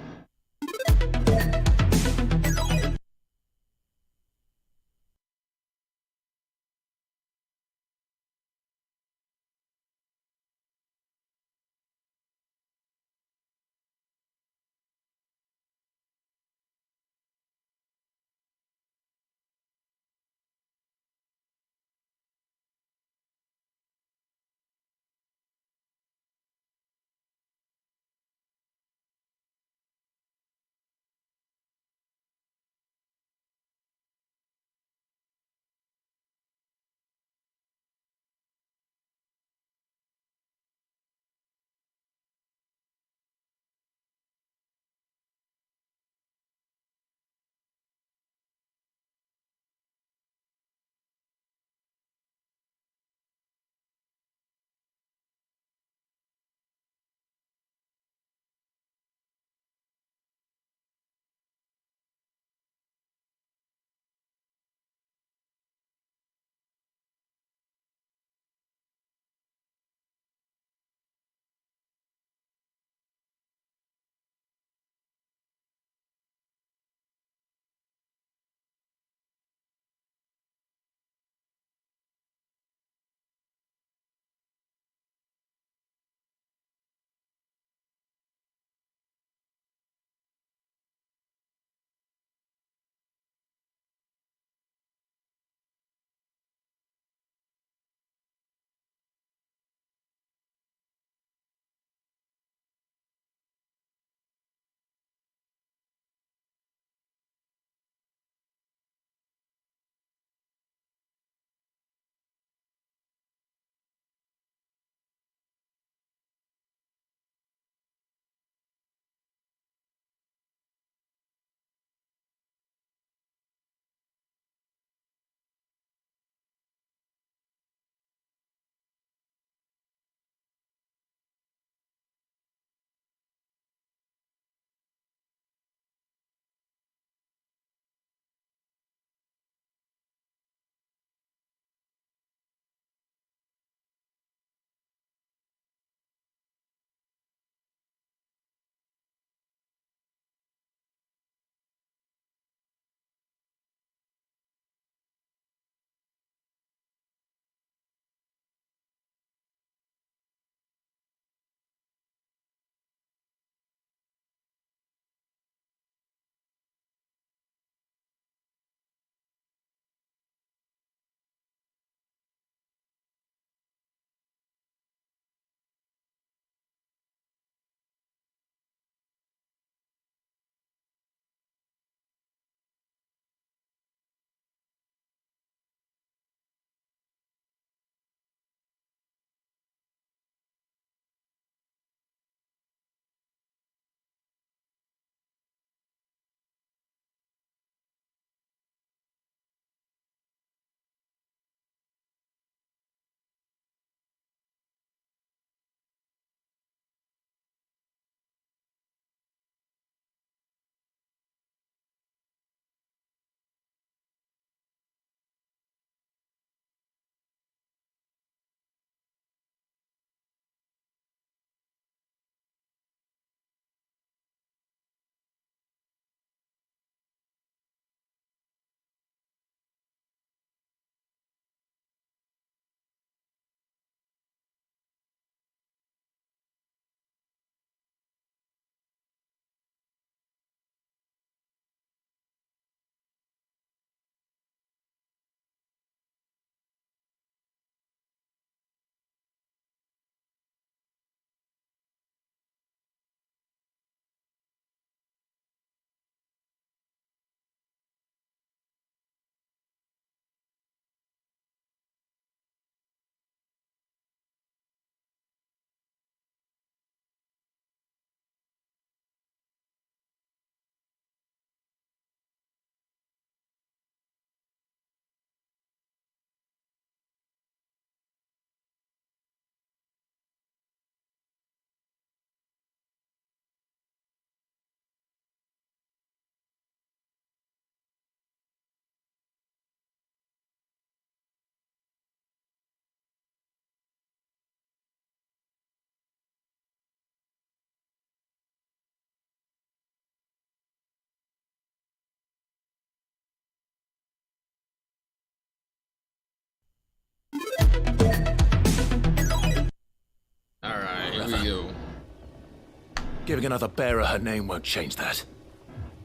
Giving another bearer her name won't change that.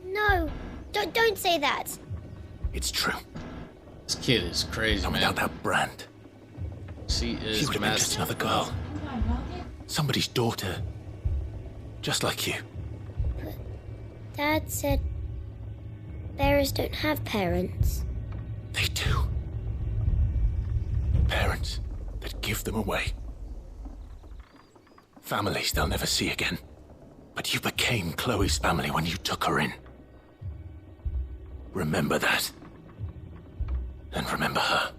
No, don't say that. It's true. This kid is crazy, and man. Without that brand, she is she would have been just another girl. Somebody's daughter. Just like you. But Dad said bearers don't have parents. They do. Parents that give them away. Families they'll never see again. But you became Chloe's family when you took her in. Remember that. And remember her.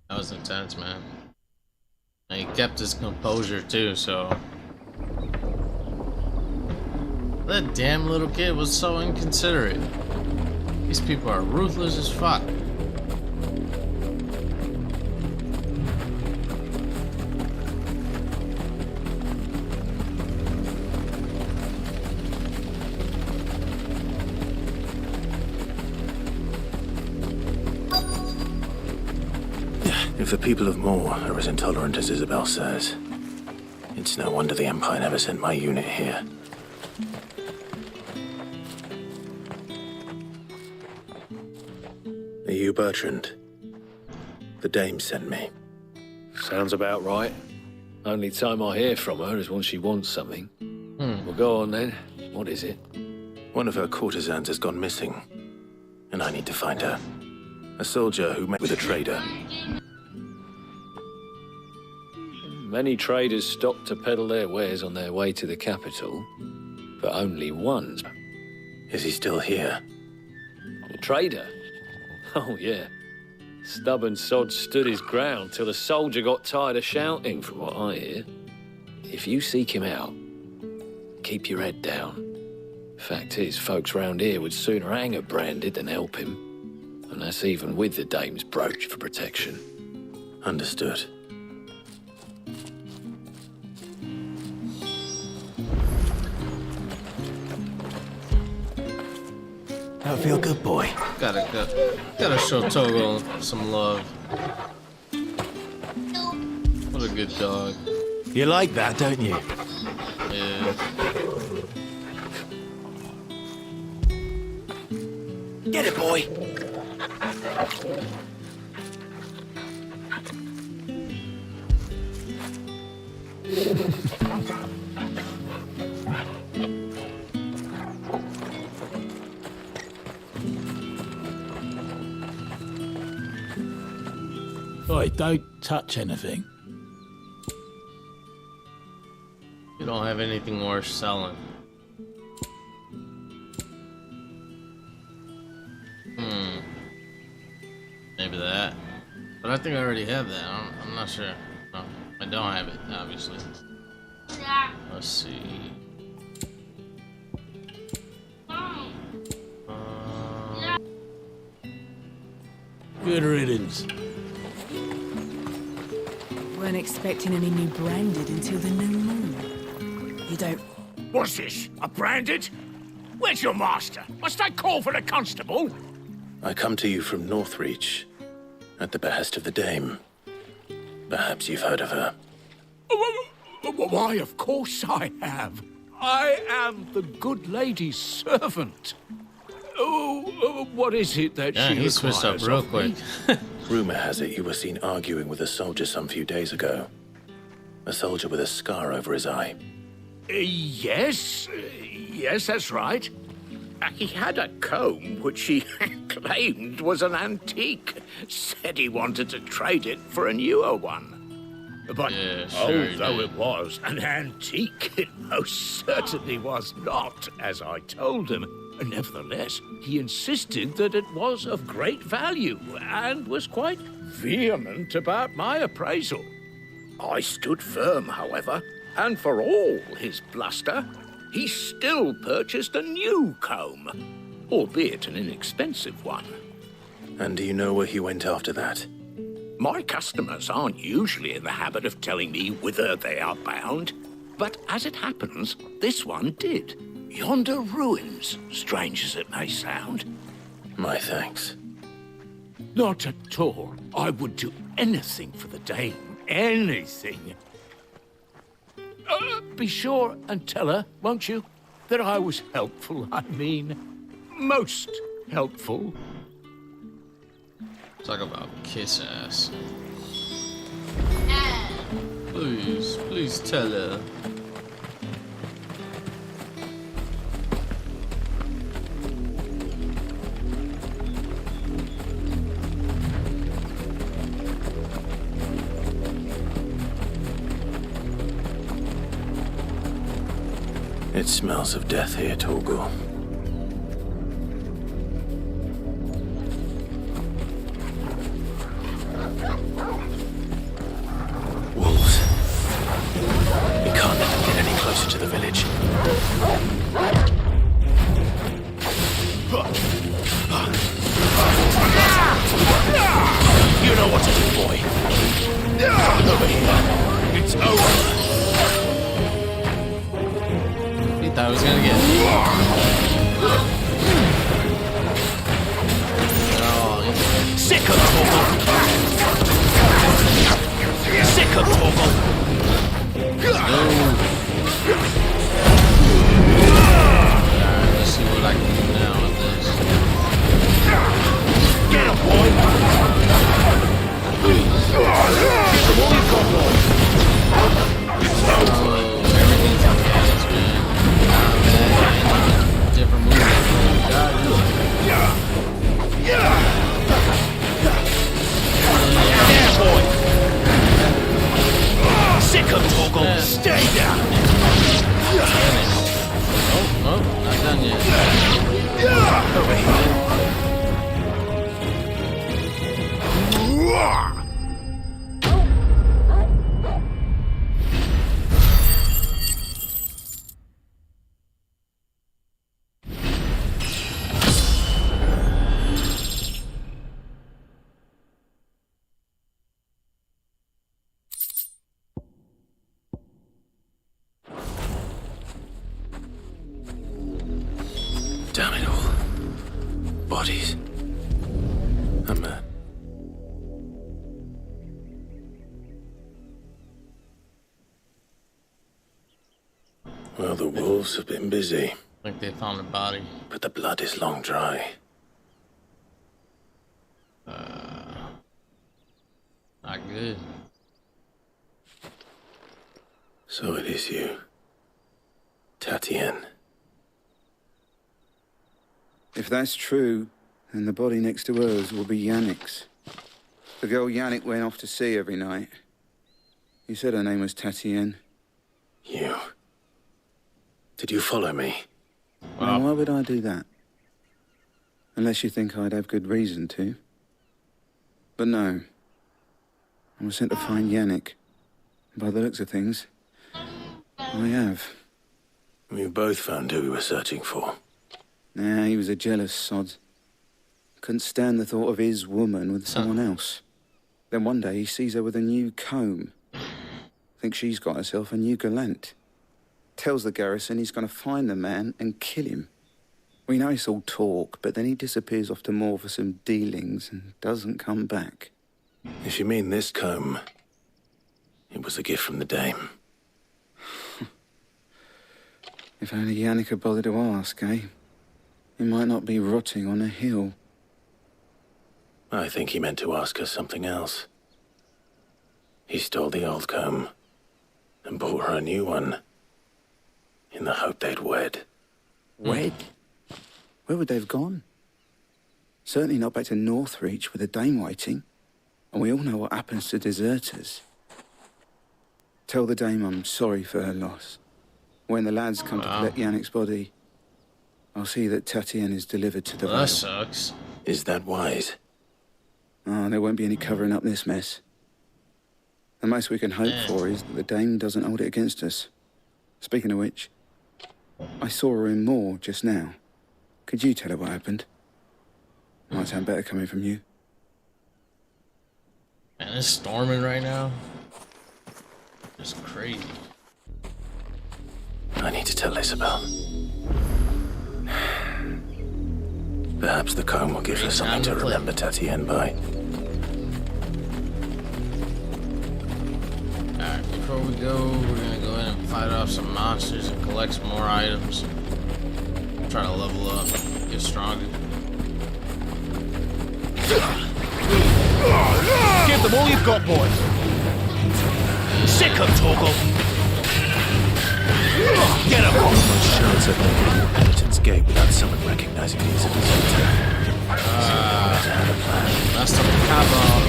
That was intense, man. And he kept his composure too, so... That damn little kid was so inconsiderate. These people are ruthless as fuck. If the people of Moor are as intolerant as Isabel says, it's no wonder the Empire never sent my unit here. Are you Bertrand? The dame sent me. Sounds about right. Only time I hear from her is when she wants something. Well, go on then. What is it? One of her courtesans has gone missing, and I need to find her. A soldier who met with a trader. Many traders stop to peddle their wares on their way to the capital, but only one. Is he still here? The trader? Oh, yeah. Stubborn sod stood his ground till the soldier got tired of shouting, from what I hear. If you seek him out, keep your head down. Fact is, folks round here would sooner hang a branded than help him. And that's even with the dame's brooch for protection. Understood. That would feel good, boy. Gotta show Togo some love. What a good dog. You like that, don't you? Yeah. Get it, boy. Oi, don't touch anything. You don't have anything worth selling. Maybe that. But I think I already have that. I'm not sure. No, I don't have it, obviously. Let's see. Good riddance. Weren't expecting any new branded until the new moon. You don't... What's this? A branded? Where's your master? Must I call for the constable? I come to you from Northreach, at the behest of the dame. Perhaps you've heard of her. Why, of course I have. I am the good lady's servant. Oh, what is it that she he switched up real quick. Rumor has it you were seen arguing with a soldier some few days ago. A soldier with a scar over his eye. Yes, that's right. He had a comb which he claimed was an antique. Said he wanted to trade it for a newer one. But although it was an antique, it most certainly was not, as I told him. Nevertheless, he insisted that it was of great value and was quite vehement about my appraisal. I stood firm, however, and for all his bluster, he still purchased a new comb, albeit an inexpensive one. And do you know where he went after that? My customers aren't usually in the habit of telling me whither they are bound, but as it happens, this one did. yonder ruins, strange as it may sound. My thanks. Not at all. I would do anything for the dame. Anything. Be sure and tell her, won't you, that I was helpful. I mean, most helpful. Talk about kiss ass. Please tell her. It smells of death here, Torgal. Wolves. We can't let them get any closer to the village. You know what to do, boy. Over here. It's over. He thought I was gonna get sick of Torgal. Sick of Torgal. Alright, let's see what I can do now with this. Get him, boy. Everything's advanced, man. Different moves. Yeah, boy. Sick of Torgal. Stay down. Oh, not done yet. Over here. Damn it all. Bodies. A man. Well, the wolves have been busy. I think they found a body. But the blood is long dry. Not good. So it is you. Tatienne. If that's true, then the body next to hers will be Yannick's. The girl Yannick went off to see every night. You said her name was Tatienne. You. Did you follow me? Now, why would I do that? Unless you think I'd have good reason to. But no. I was sent to find Yannick. By the looks of things, I have. We both found who we were searching for. Nah, he was a jealous sod. Couldn't stand the thought of his woman with someone else. Then one day he sees her with a new comb. Thinks she's got herself a new gallant. Tells the garrison he's going to find the man and kill him. We know it's all talk, but then he disappears off to Moor for some dealings and doesn't come back. If you mean this comb, it was a gift from the dame. If only Yannick had bothered to ask, eh? He might not be rotting on a hill. I think he meant to ask her something else. He stole the old comb and bought her a new one in the hope they'd wed. Wed? Where would they have gone? Certainly not back to Northreach with a dame waiting. And we all know what happens to deserters. Tell the dame I'm sorry for her loss. When the lads come to collect Yannick's body, I'll see that Tatienne is delivered to the Vale. That sucks. Is that wise? Oh, there won't be any covering up this mess. The most we can hope for is that the dame doesn't hold it against us. Speaking of which, I saw her in Moor just now. Could you tell her what happened? Might sound better coming from you. Man, it's storming right now. It's crazy. I need to tell Isabel. Perhaps the comb will give her something to remember Tatienne by. Alright, before we go, we're gonna go in and fight off some monsters and collect some more items. Try to level up, get stronger. Give them all you've got, boys. Sick of Torgal. Get him! Chance of making the penitent's gate without someone recognizing me as a visitor. That's the cabal.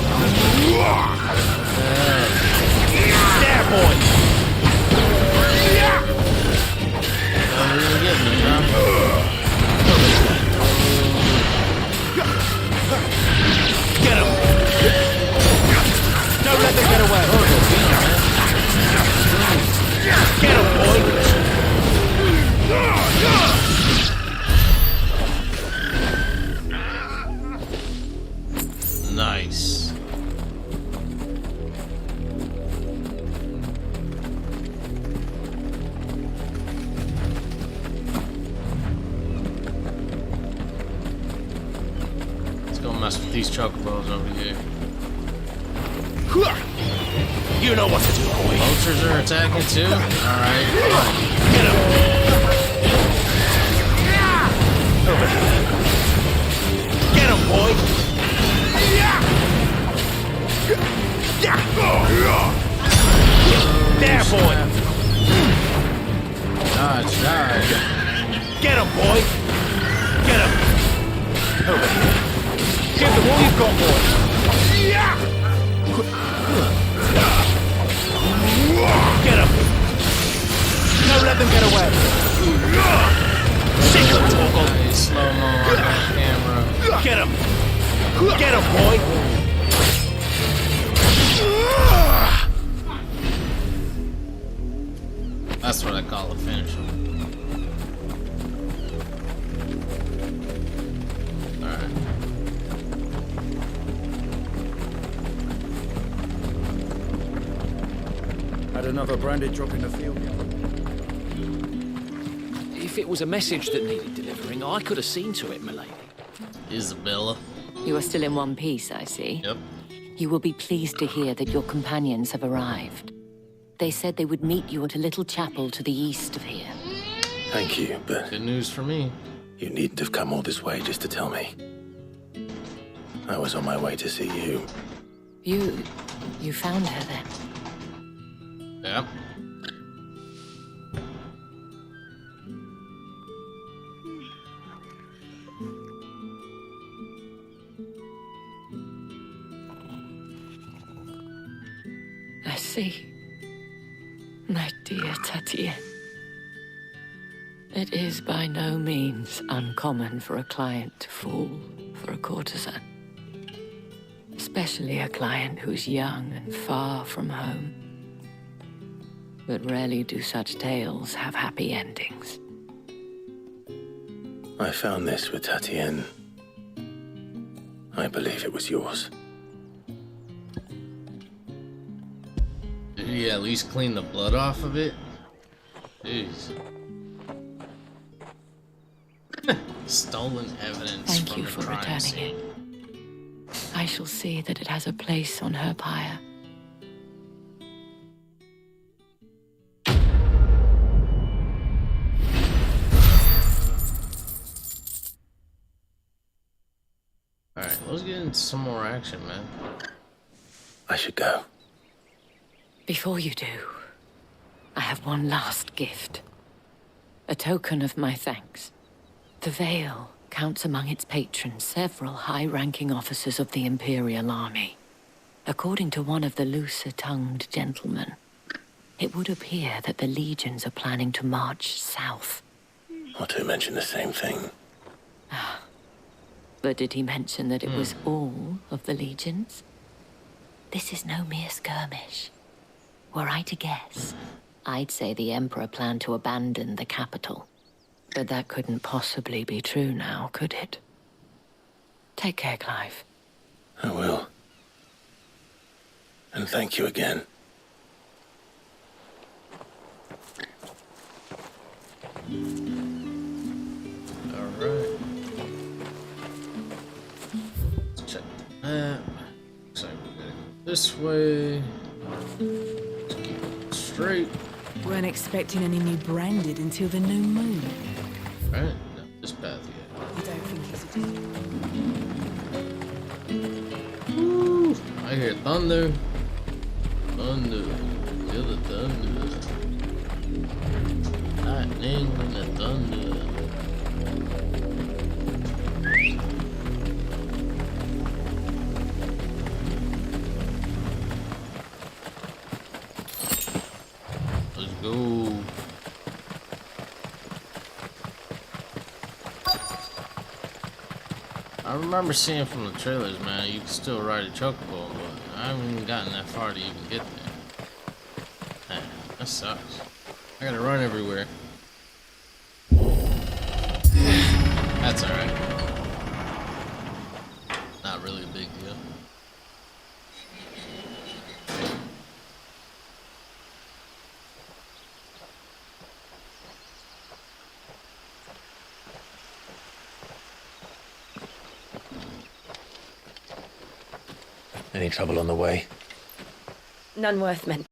There, boy! Get him! Don't let them get away! Get him, boy! Nice. Let's go mess with these chocobos over here. You know what to do, boy. Vultures are attacking too? Alright, fine. Get him! Over here. Get him, boy! There, boy! Dodge, dodge. Get him, boy! Get him! Over here. Give them all you've got, boy! Get him! Don't let them get away! Sick of Torgal! Slow-mo on camera. Get him! Get him, boy! That's what I call a finish. Alright. Had another branded drop in the field. If it was a message that needed delivering, I could have seen to it, milady. Isabella. You are still in one piece, I see. Yep. You will be pleased to hear that your companions have arrived. They said they would meet you at a little chapel to the east of here. Thank you, but... Good news for me. You needn't have come all this way just to tell me. I was on my way to see you. You found her then? Yep. I see. My dear Tatienne. It is by no means uncommon for a client to fall for a courtesan. Especially a client who's young and far from home. But rarely do such tales have happy endings. I found this with Tatienne. I believe it was yours. Did he at least clean the blood off of it? Jeez. Stolen evidence Thank from you the for crime returning scene. it. I shall see that it has a place on her pyre. Alright, let's get into some more action, man. I should go. Before you do, I have one last gift. A token of my thanks. The Vale counts among its patrons several high-ranking officers of the Imperial Army. According to one of the looser-tongued gentlemen, it would appear that the legions are planning to march south. Not to mention the same thing. But did he mention that it was all of the legions? This is no mere skirmish. Were I to guess, I'd say the Emperor planned to abandon the capital. But that couldn't possibly be true now, could it? Take care, Clive. I will. And thank you again. Alright. This way. Let's keep it straight. Weren't expecting any new branded until the new moon. Right, not this path yet. You don't think he's a Woo! I hear thunder. Thunder. Feel the thunder. Lightning and the thunder. Let's go. I remember seeing from the trailers, man, you can still ride a chocobo, but I haven't even gotten that far to even get there. Man, that sucks. I gotta run everywhere. That's alright. Not really a big deal. Any trouble on the way? None worth mentioning.